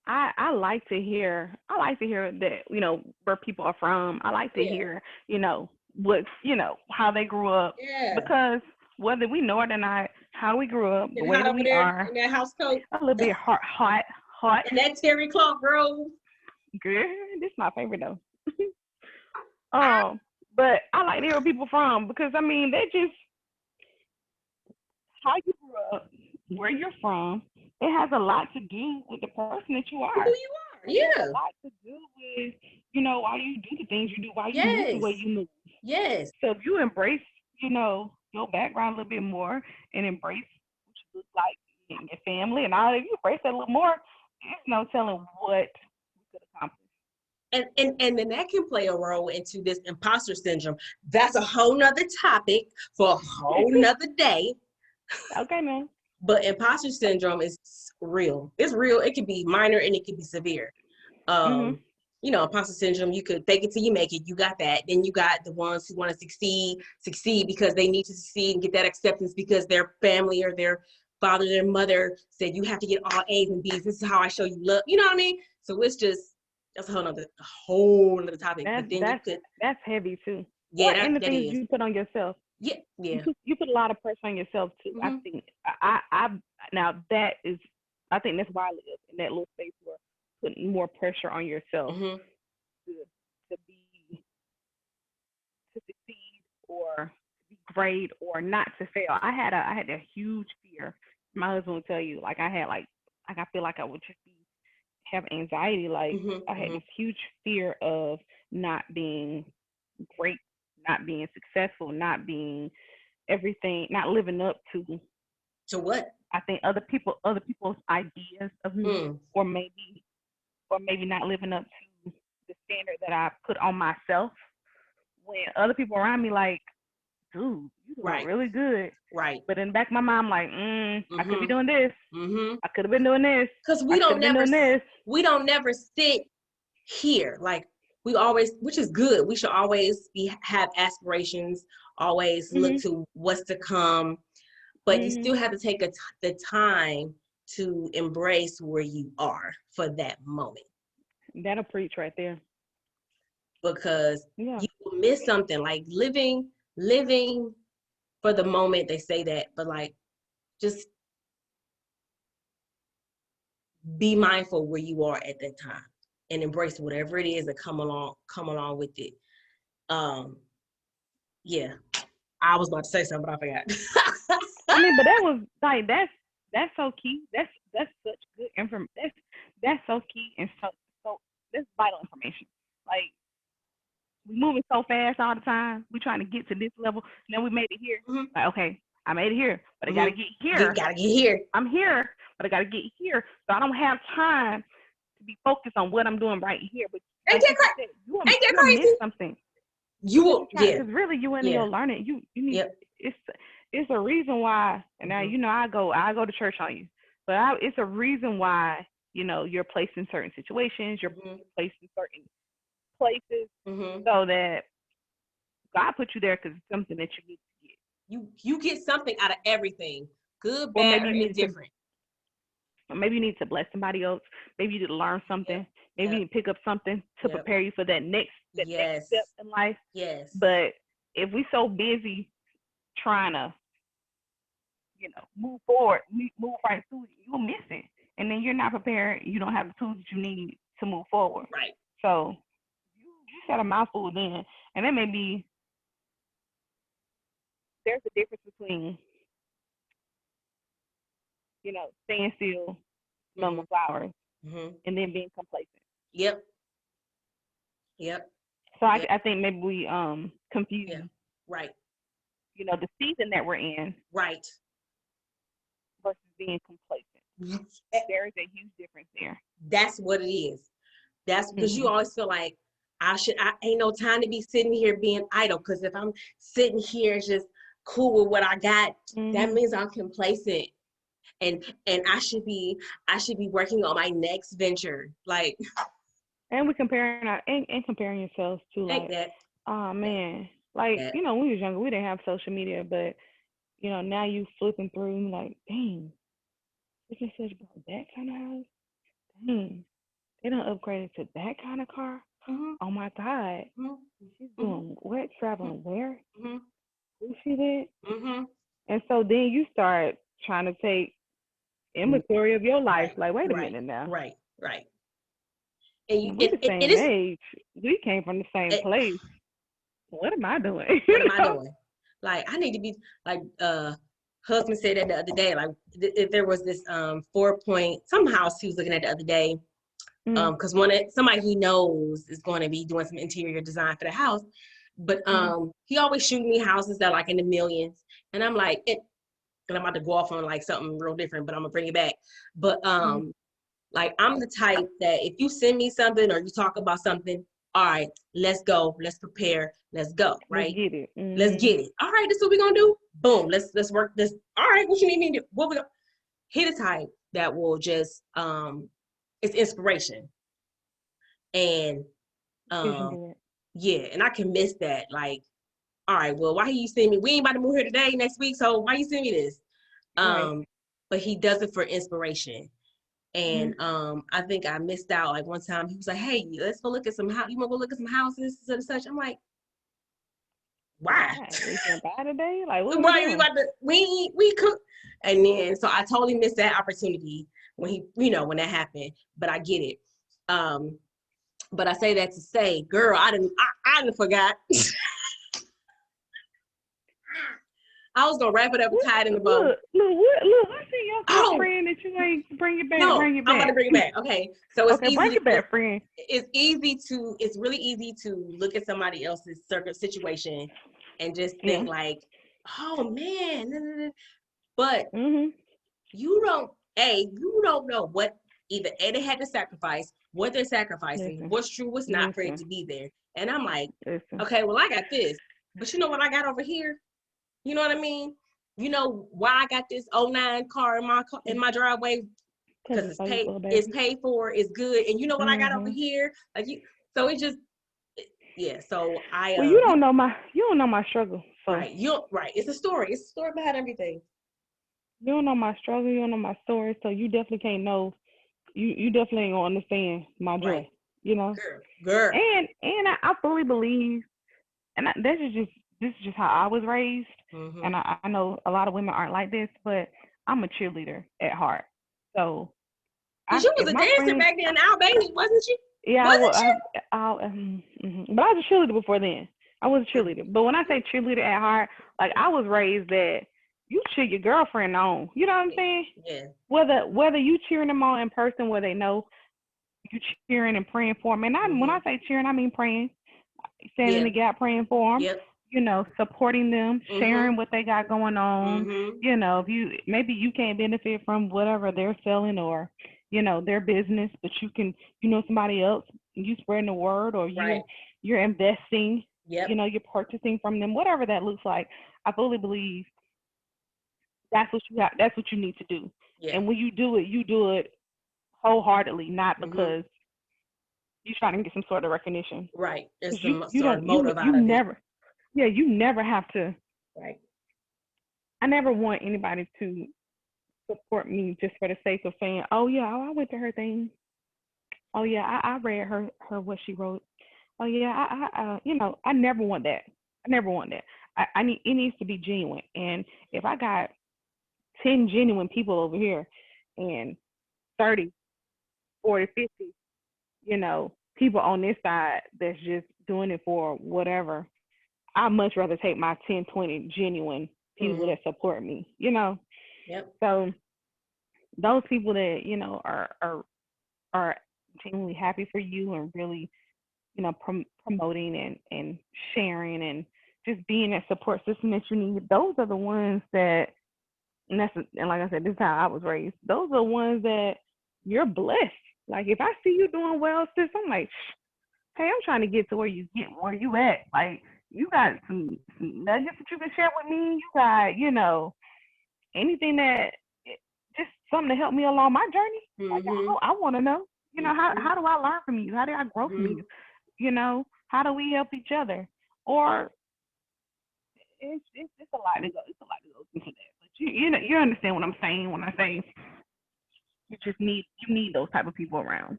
I like to hear that, where people are from. I like to Yeah. hear, what, how they grew up, Yeah. because whether we know it or not, how we grew up, the And way hot that over we there are, in that house coat a little bit hot. and that terry cloth robe. Girl, this is my favorite though. I, But I like to hear where people from, because I mean, they just, how you grew up, where you're from, it has a lot to do with the person that you who are. you are. It has a Yeah. lot to do with, why you do the things you do, why you move the way Yes. you move. Yes. So if you embrace, your background a little bit more, and embrace what you look like and your family and all, if you embrace that a little more, there's no telling what we could accomplish. And then that can play a role into this imposter syndrome. That's a whole nother topic for a whole nother day. Okay, man. But imposter syndrome is real. It's real. It can be minor and it can be severe. Mhm. Um, Imposter syndrome, you could fake it till you make it. You got that. Then you got the ones who want to succeed because they need to succeed and get that acceptance because their family or their father, their mother said you have to get all A's and B's. This is how I show you love. You know what I mean? So it's just that's a whole nother topic. That But then you that's could, that's heavy too. yeah, Or in the that things is, you put on yourself. yeah, You yeah. put a lot of pressure on yourself too. I Mm-hmm. think I now that is, I think that's why I live in that little space where putting more pressure on yourself Mm-hmm. to to be to succeed, or to be great, or not to fail. I had a huge fear. My husband would tell you, like, I feel like I would just be have anxiety. Like, Mm-hmm. I had Mm-hmm. this huge fear of not being great, not being successful, not being everything, not living up to, To what? I think, other people's ideas of me, Mm. or maybe not living up to the standard that I put on myself, when other people around me, like, dude, you doing Right. really good. Right. But in the back of my mind, I'm like, I could be Mm-hmm. doing this. Mm-hmm. I could have been doing this. Because I could have been doing this. we don't never sit here. Like we always, which is good. We should always have aspirations, always look Mhm. to what's to come, but you Mhm. still have to take the time to embrace where you are for that moment That'll preach right there. because Yeah. you will miss something like living for the moment. They say that, but like just be mindful where you are at that time and embrace whatever it is that come along with it. Um, yeah, I was about to say something, but I forgot. I mean, but that was like, that's so key. That's such good information. That's so key, and so that's vital information. Like, we moving so fast all the time. We trying to get to this level. Now we made it here. Hmm. Like, okay, I made it here, but I gotta Hmm. get here. Gotta get here. I'm here, but I gotta get here. So I don't have time to be focused on what I'm doing right here. But Ain't like that you just said, ain't that you'll miss crazy? something You because will, you're trying. yeah, Because really, you in yeah, your learning. You need. yep. It's it's a reason why. And now Hmm. I go to church on you, but it's a reason why, you're placed in certain situations. You're Hmm. placed in certain places, Hmm. so that God put you there because it's something that you need to get. You get something out of everything, good, Or bad, maybe or you need to indifferent. or maybe you need to bless somebody else. Maybe you need to learn Yep, something. Maybe you yep, need to pick up something to yep. prepare you for that next step Yes, in life. yes. But if we so busy trying to, move forward, move right through it, you'll miss it. And then you're not prepared. You don't have the tools that you need to move forward. Right. So you said a mouthful then. And that may be, there's a difference between, staying still, smelling Hmm. the flowers, Hmm. and then being complacent. Yep, yep, So I, yep, I think maybe we yeah. confuse, Right, the season that we're in right. versus being complacent. Eh, There is a huge difference there. That's what it is. That's because you Mhm. always feel like I ain't no time to be sitting here being idle. Because if I'm sitting here just cool with what I got, that means I'm complacent. And I should be working on my next venture. Like, And we comparing and comparing yourselves to like like, that, oh that, man, like that. when we was younger, we didn't have social media, but now you flipping through like, dang, this is such about that kind of house. Dang, they done upgraded to that kind of car. Mm-hmm, Oh my God, she's mm-hmm, doing what? Traveling where? mm-hmm, Who she with? mm-hmm. And so then you start trying to take inventory of your life. Right, Like, wait a right, minute now. right, right. And you, We the it same is. age. We came from the same It, place. What am I doing? what am I doing? Like, I need to be like, husband said that the other day. Like, if there was this 4 point some house he was looking at the other day, Mm, because somebody he knows is going to be doing some interior design for the house, but mm, he always shooting me houses that are like in the millions, and I'm like, and I'm about to go off on like something real different, but I'm gonna bring it back. But mm. like, I'm the type that if you send me something or you talk about something, all right, let's go, let's prepare, let's go, Let's right? get it. Let's Mm-hmm. get it. All right, this is what we're gonna do. Boom, let's work this. All right, what you need me to do? What we gonna hit a type that will just it's inspiration. And Vision um board. yeah, and I can miss that. Like, all right, well, why you send me? We ain't about to move here today, next week, so why you send me this? Right. But he does it for inspiration. Mm-hmm. And I think I missed out. Like, one time he was like, "Hey, let's go look at some house. You want to go look at some houses, such and such?" I'm like, "Why? Why? We can't buy today? Like, what are we Why we doing? about to we cook?" And then so I totally missed that opportunity when when that happened. But I get it. Um, but I say that to say, girl, I didn't forgot. I was gonna wrap it up and What? tie it in the bow. Look, what's in your cup, Oh friend, that you ain't bring it back? no, Bring it I'm about to back. bring it back. Okay, so Okay, bring it back, friend. it's really easy to look at somebody else's situation and just Yeah. think like, oh man, but Mm-hmm. you don't know what either they had to sacrifice, what they're sacrificing, Listen, what's true, what's not for it listen, to be there. And I'm like, listen. okay, well, I got this, but you know what I got over here? You know what I mean? You know why I got this '09 car in my driveway? Cause Because it's faithful, it's baby. paid for, it's good. And you know what I got over Mm-hmm. here? Like, so it just, yeah. So I Well, you don't know my struggle. So right, right. It's a story. It's a story behind everything. you don't know my struggle. You don't know my story. So you definitely can't know. You definitely ain't gonna understand my Right, joy. You know. girl. And I fully believe, and this is just how I was raised. Mm-hmm. And I know a lot of women aren't like this, but I'm a cheerleader at heart. So Cause you was if a my dancer friends, back then in Albany, wasn't you? yeah, Wasn't you? but I was a cheerleader before then. I was a cheerleader. But when I Mm-hmm. say cheerleader at heart, like I was raised that you cheer your girlfriend on. You know what I'm Yeah, saying? yeah. Whether you cheering them on in person, where they know you cheering and praying for them. And when Mm-hmm. I say cheering, I mean praying, standing in Yeah. the gap, praying for them. Yep. Supporting them, Mm-hmm. sharing what they got going on. Mm-hmm. If you can't benefit from whatever they're selling or their business, but you can, somebody else, you spreading the word, or Right. you're investing, Yep. you're purchasing from them, whatever that looks like. I fully believe that's what you need to do. Yeah. And when you do it wholeheartedly, not Mm-hmm. because you're trying to get some sort of recognition. Right. There's Because you some you sort of don't you motive you out of it. never yeah you never have to. Right. I never want anybody to support me just for the sake of saying, oh yeah, I went to her thing. Oh yeah, I read her what she wrote. Oh yeah, I never want that. I never want that. I need it needs to be genuine. And if I got 10 genuine people over here, and 30, 40, 50, people on this side that's just doing it for whatever, I'd much rather take my 10, 20 genuine people Mm-hmm. that support me. Yep. So those people that, are genuinely happy for you and really, promoting and sharing and just being that support system that you need, those are the ones that, and like I said, this is how I was raised. Those are the ones that you're blessed. Like if I see you doing well, sis, I'm like, hey, I'm trying to get to where you at. Like, you got some nuggets that you can share with me. You got, anything that just something to help me along my journey. Like, I want to know. How do I learn from you? How do I grow from you? How do we help each other? Or it's a lot to go. It's a lot to go into that. But you understand what I'm saying when I say you need those type of people around.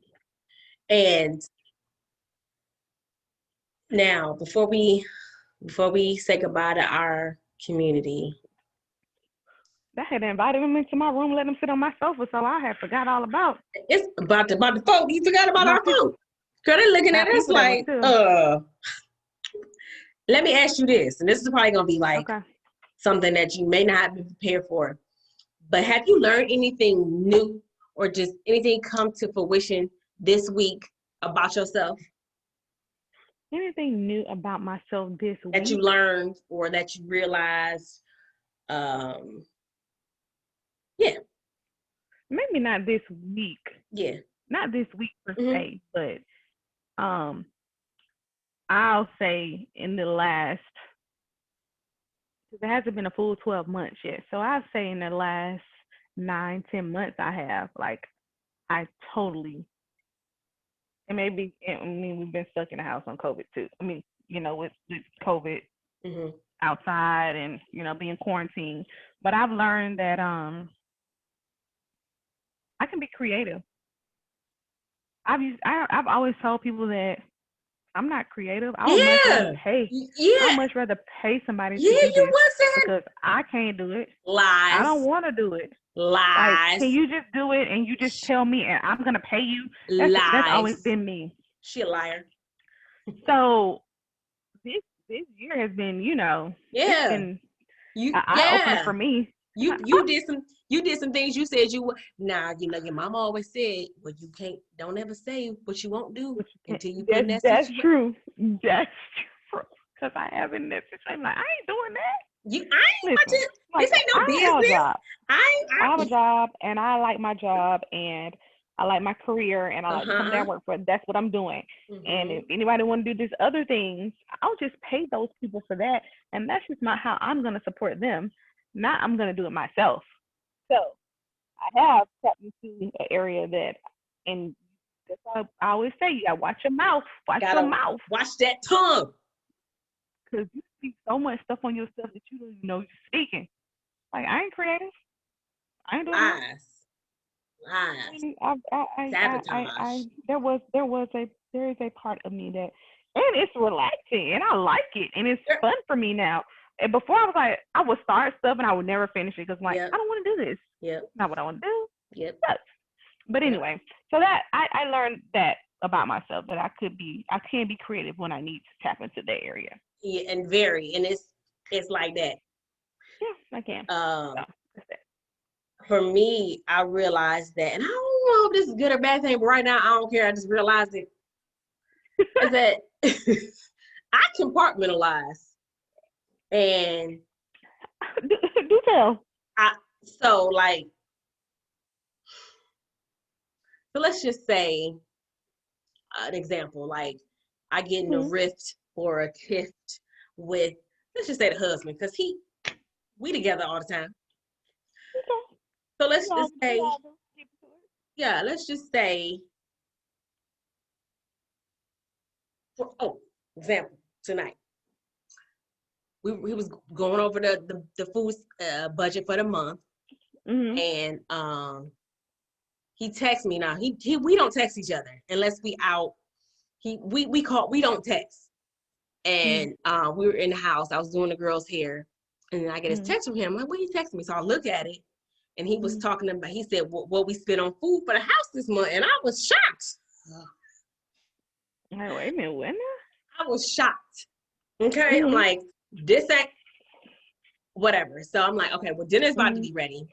And now, before we say goodbye to our community, I had invited him into my room, let him sit on my sofa, so I had forgot all about. It's about the folk. You forgot about our folk. Girl, they looking at us like, let me ask you this, and this is probably gonna be like something that you may not be prepared for. But have you learned anything new or just anything come to fruition this week about yourself? Anything new about myself this week? That you learned or that you realized? Yeah. Maybe not this week. Yeah. Not this week per se, but I'll say in the last, because it hasn't been a full 12 months yet. So I'll say in the last 9-10 months I totally, and maybe, we've been stuck in the house on COVID too. With COVID outside and, being quarantined. But I've learned that I can be creative. I've always told people that I'm not creative. I would much rather pay. I'd much rather pay somebody to do this because I can't do it. Lies. I don't want to do it. Lies. Like, can you just do it and you just tell me and I'm gonna pay you? That's always been me. She a liar. So this year has been, it's been an eye-opener for me. You did some things you said you would. Nah, your mama always said, well, don't ever say what you won't do until you put in that That's situation. true. That's true. Because I have in that situation. Like, I ain't doing that. This ain't no business. I have a job and I like my job and I like my career and I like the company I work for. That's what I'm doing. And if anybody want to do these other things, I'll just pay those people for that. And that's just not how I'm going to support them. Not I'm going to do it myself. So I have tapped into an area that, and that's why I always say, you got to watch your mouth. Watch your mouth. Watch that tongue. Because you speak so much stuff on your stuff that you don't even know you're speaking. Like, I ain't creative. I ain't doing Lies. Sabotage. There is a part of me that, and it's relaxing and I like it and it's fun for me now. And before I was like, I would start stuff and I would never finish it because I don't want to do this. Yep. Not what I want to do. Yep. But anyway, so that I learned that about myself, that I can be creative when I need to tap into that area. Yeah, and it's like that. Yeah, I can. That's that. For me, I realized that, and I don't know if this is good or bad thing, but right now I don't care. I just realized it. Is that I compartmentalize. And do tell. So let's just say an example, like I get in a rift or a tiff with, let's just say the husband, because we together all the time. Okay. So let's just say, let's just say, example, tonight. He was going over the food budget for the month, and he texts me now. We don't text each other unless we out. We don't text, and we were in the house. I was doing the girl's hair, and then I get his text from him. I'm like, "What you texting me?" So I look at it, and he was talking about. He said, "What we spent on food for the house this month," and I was shocked. Like, wait a minute, when? I was shocked. Okay, I'm like, this ain't whatever. So I'm like, okay, well, dinner's about to be ready.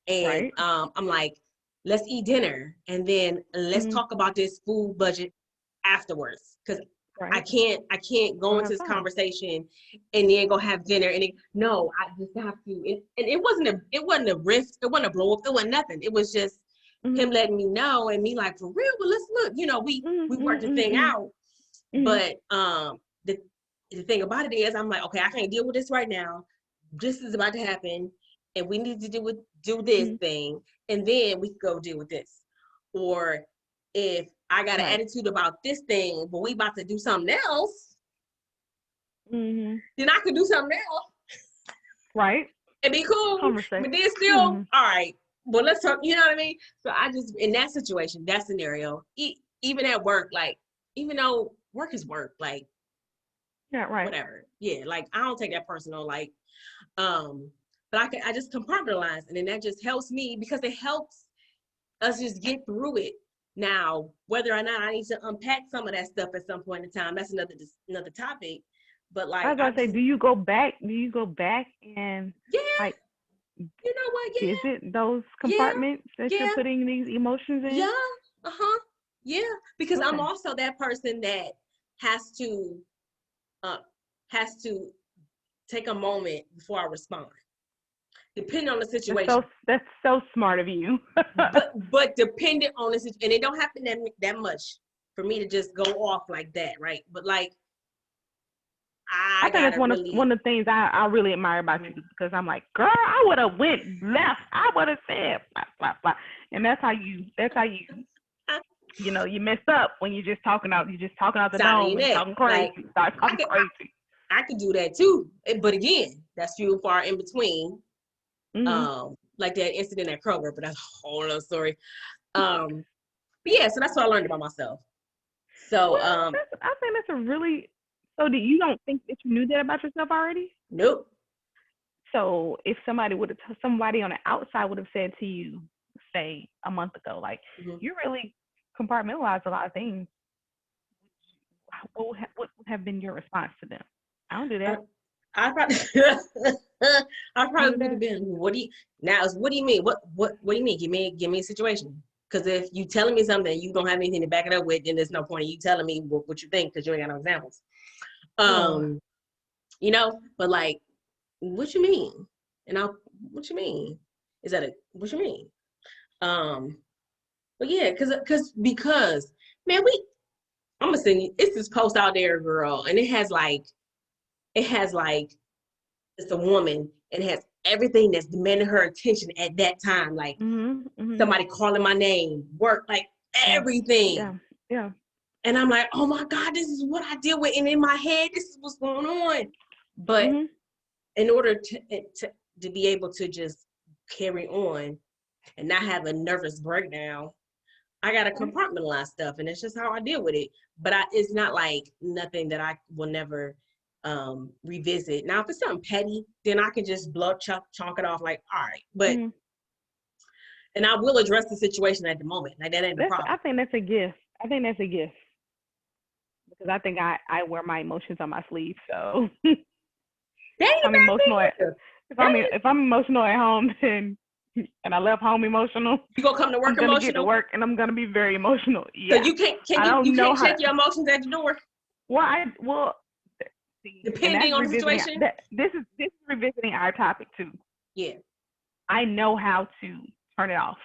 And I'm like, let's eat dinner and then let's talk about this food budget afterwards. Because I can't go into this conversation and then go have dinner and I just have to. And it wasn't a risk, it wasn't a blow up, it wasn't nothing. It was just him letting me know and me like, for real, well, let's look, we worked the thing out. But the thing about it is, I'm like, okay, I can't deal with this right now. This is about to happen, and we need to do this thing, and then we can go deal with this. Or if I got an attitude about this thing, but we about to do something else, then I could do something else. Right. And be cool. But then still, all right, well, let's talk, you know what I mean? So I just, in that situation, that scenario, even at work, like, even though work is work, like, whatever. Yeah, like, I don't take that personal, like, but I just compartmentalize, and then that just helps me because it helps us just get through it. Now, whether or not I need to unpack some of that stuff at some point in time, that's another topic. But like, I was about to say, do you go back and like, you know what? Yeah. Visit those compartments that you're putting these emotions in? Yeah. Yeah. Because I'm also that person that has to take a moment before I respond. Depending on the situation. That's so smart of you. but depending on the situation, and it don't happen that much for me to just go off like that, right? But like, I think that's one of the things I really admire about you, because I'm like, girl, I would have went left. I would have said blah blah blah, and that's how you you know, you mess up when you're just talking out the dome and talking crazy. Crazy. I could do that too, but again, that's few and far in between. Like that incident at Kroger, but that's a whole other story. But yeah, so that's what I learned about myself. So I think that's a really. So you don't think that you knew that about yourself already? Nope. So if somebody on the outside would have said to you, say a month ago, like, you really compartmentalize a lot of things, what would have been your response to them? I don't do that. I probably would have been, what do you mean? What do you mean? Give me a situation. Because if you telling me something you don't have anything to back it up with, then there's no point in you telling me what you think, because you ain't got no examples. You know, but like, what you mean? And what you mean? What you mean? But yeah, because man, I'm gonna send you, it's this post out there, girl, and it has like it's a woman, and it has everything that's demanding her attention at that time, like somebody calling my name, work, like everything. Yeah. And I'm like, oh my God, this is what I deal with. And in my head, this is what's going on. But in order to be able to just carry on and not have a nervous breakdown, I got to compartmentalize stuff. And it's just how I deal with it. But it's not like nothing that I will never revisit. Now, if it's something petty, then I can just chalk it off like, all right. But, and I will address the situation at the moment. Like, that ain't the problem. I think that's a gift. Because I think I wear my emotions on my sleeve. So if I'm emotional at home, and I left home emotional, you gonna come to work emotional? I'm gonna get to work, and I'm gonna be very emotional. Yeah. So you can't check your emotions at the door. Depending on the situation. This is revisiting our topic too. Yeah. I know how to turn it off.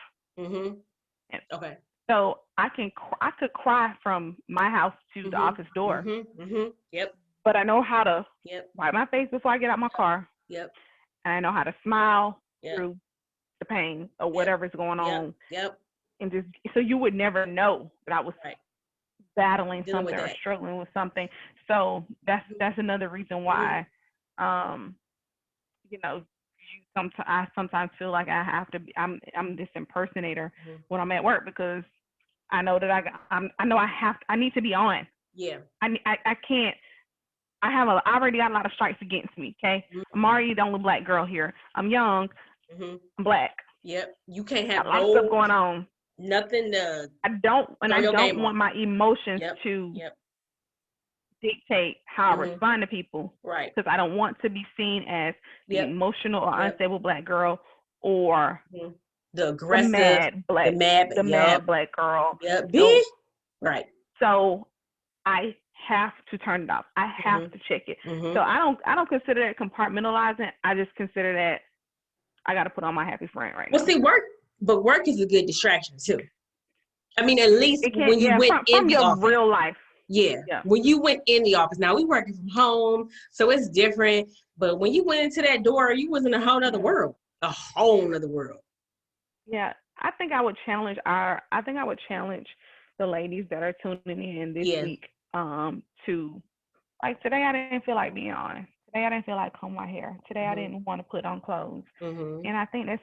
Okay. So I could cry from my house to the office door. Yep. But I know how to wipe my face before I get out my car. Yep. And I know how to smile through the pain or whatever's going on. Yep. And just so you would never know that I was battling something or struggling with something. So that's another reason why, you know, I sometimes feel like I have to be. I'm this impersonator when I'm at work, because I know that I need to be on. Yeah. I can't. I already got a lot of strikes against me. Okay. I'm already the only black girl here. I'm young. I'm black. Yep. You can't have a lot of stuff going on. Nothing to. I don't want my emotions to dictate how I respond to people. Right. Because I don't want to be seen as the emotional or unstable black girl, or the aggressive, the mad black girl. Yep. Right. So I have to turn it off. I have to check it. So I don't consider that compartmentalizing. I just consider that I got to put on my happy friend right now. Well, see, work is a good distraction too. I mean, at least when you went from your real life. Yeah. Yeah. When you went in the office. Now we working from home, so it's different. But when you went into that door, you was in a whole other world. A whole other world. Yeah. I think I would challenge the ladies that are tuning in this Yeah. week to like today I didn't feel like being on. Today I didn't feel like comb my hair. Today I didn't want to put on clothes. And I think that's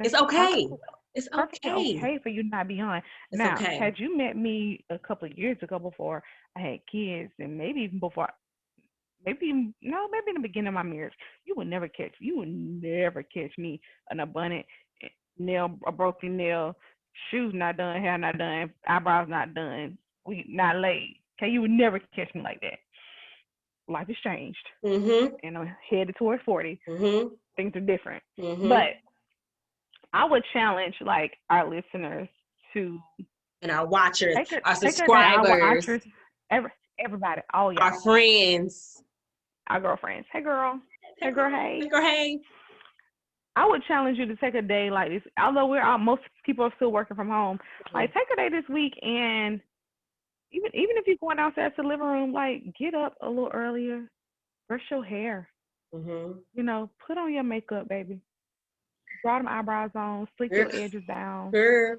It's okay. perfect, It's perfectly okay. okay for you to not be on. It's Now, okay. had you met me a couple of years ago before I had kids, and maybe even before, maybe in the beginning of my marriage, you would never catch me an abundant nail, a broken nail, shoes not done, hair not done, eyebrows not done, we not laid. Okay, you would never catch me like that. Life has changed, Mm-hmm. and I'm headed towards 40. Mm-hmm. Things are different, Mm-hmm. but I would challenge like our listeners to And our watchers, our take a day, our subscribers, watchers, everybody, all our y'all, friends. our girlfriends. Hey girl, Hey hey girl, girl. hey. Hey girl, hey. I would challenge you to take a day like this. Although most people are still working from home, like take a day this week, and even if you're going downstairs to the living room, like get up a little earlier, brush your hair, Mm-hmm. put on your makeup, baby, draw them eyebrows on, sleek Girl, your edges down, girl.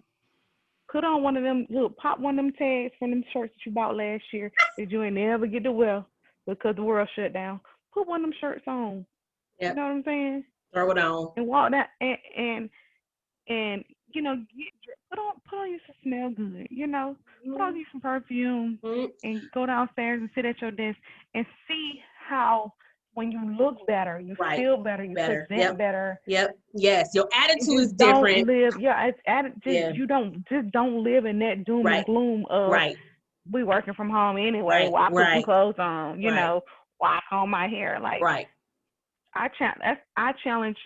put on one of them, look, pop one of them tags from them shirts that you bought last year that you ain't never get to wear because the world shut down. Put one of them shirts on. You Yep. know what I'm saying? Throw it on. And walk that and put on you some smell good. Put on you some perfume Mm-hmm. and go downstairs and sit at your desk and see how when you look better, you Right. feel better, you Better. present Yep. better. Yep. Yes. Your And attitude is just don't different. live, yeah, it's added. Yeah. You don't live in that doom and Right. gloom of Right. we working from home anyway. Right. Why put some Right. clothes on? Right. Why comb my hair? Like Right. I challenge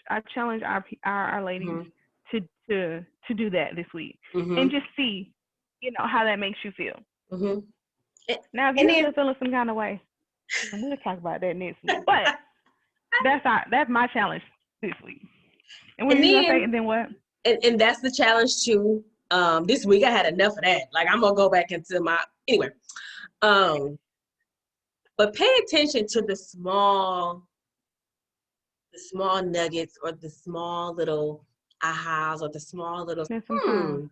our ladies Mm-hmm. to do that this week and Mm-hmm. just see, how that makes you feel. Mm-hmm. Now, if And you're then still feeling some kind of way, and we'll talk about that next week. But that's my challenge this week. And what are you gonna say? And then what? and that's the challenge too. This week I had enough of that. Like I'm gonna go back into my anyway. But pay attention to the small nuggets or the small little ahas or the small little Spend some time.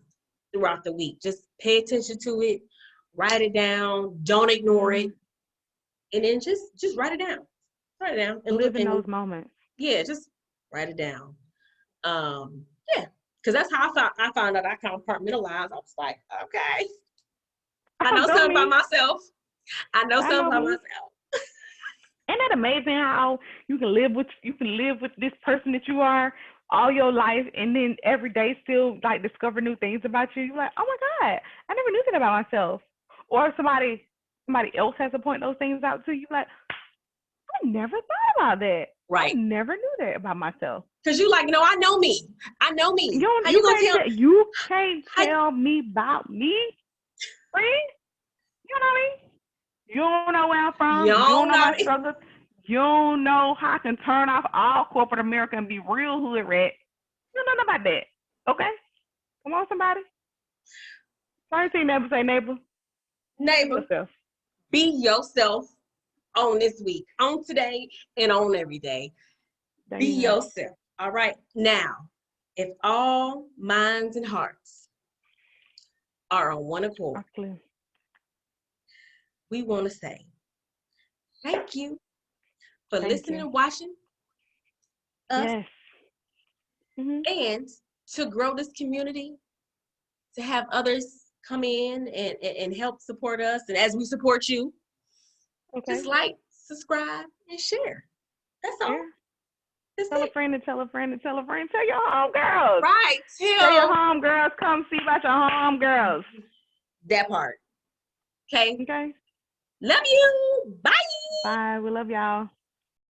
throughout the week. Just pay attention to it, write it down, don't ignore it, and then just write it down. Write it down and Live look in and those moments. yeah, just write it down. Yeah, because that's how I found out I compartmentalized. I was like, okay, I know something about myself. I know something about myself. Isn't that amazing how you can live with this person that you are all your life, and then every day still like discover new things about you? You're like, oh my God, I never knew that about myself. Or somebody else has to point those things out to you. Like, I never thought about that. Right. I never knew that about myself. Because you like, I know me. I know me. How You gonna tell? You can't tell me about me, friend. You know what I mean? You don't know where I'm from. You don't know my struggles. You don't know how I can turn off all corporate America and be real hood rat. You don't know about that. Okay? Come on, somebody. Sorry, see neighbor, say neighbor. Neighbor, be yourself on this week, on today, and on every day. Be yourself. All right. Now, if all minds and hearts are on one accord, we want to say thank you for listening and watching us. Yes. And to grow this community, to have others come in and help support us. And as we support you, just like, subscribe, and share. That's all. Tell a friend and tell a friend and tell a friend. Tell your homegirls. Right. Tell your homegirls. Come see about your homegirls. That part. Okay. Okay. Love you. Bye. Bye. We love y'all.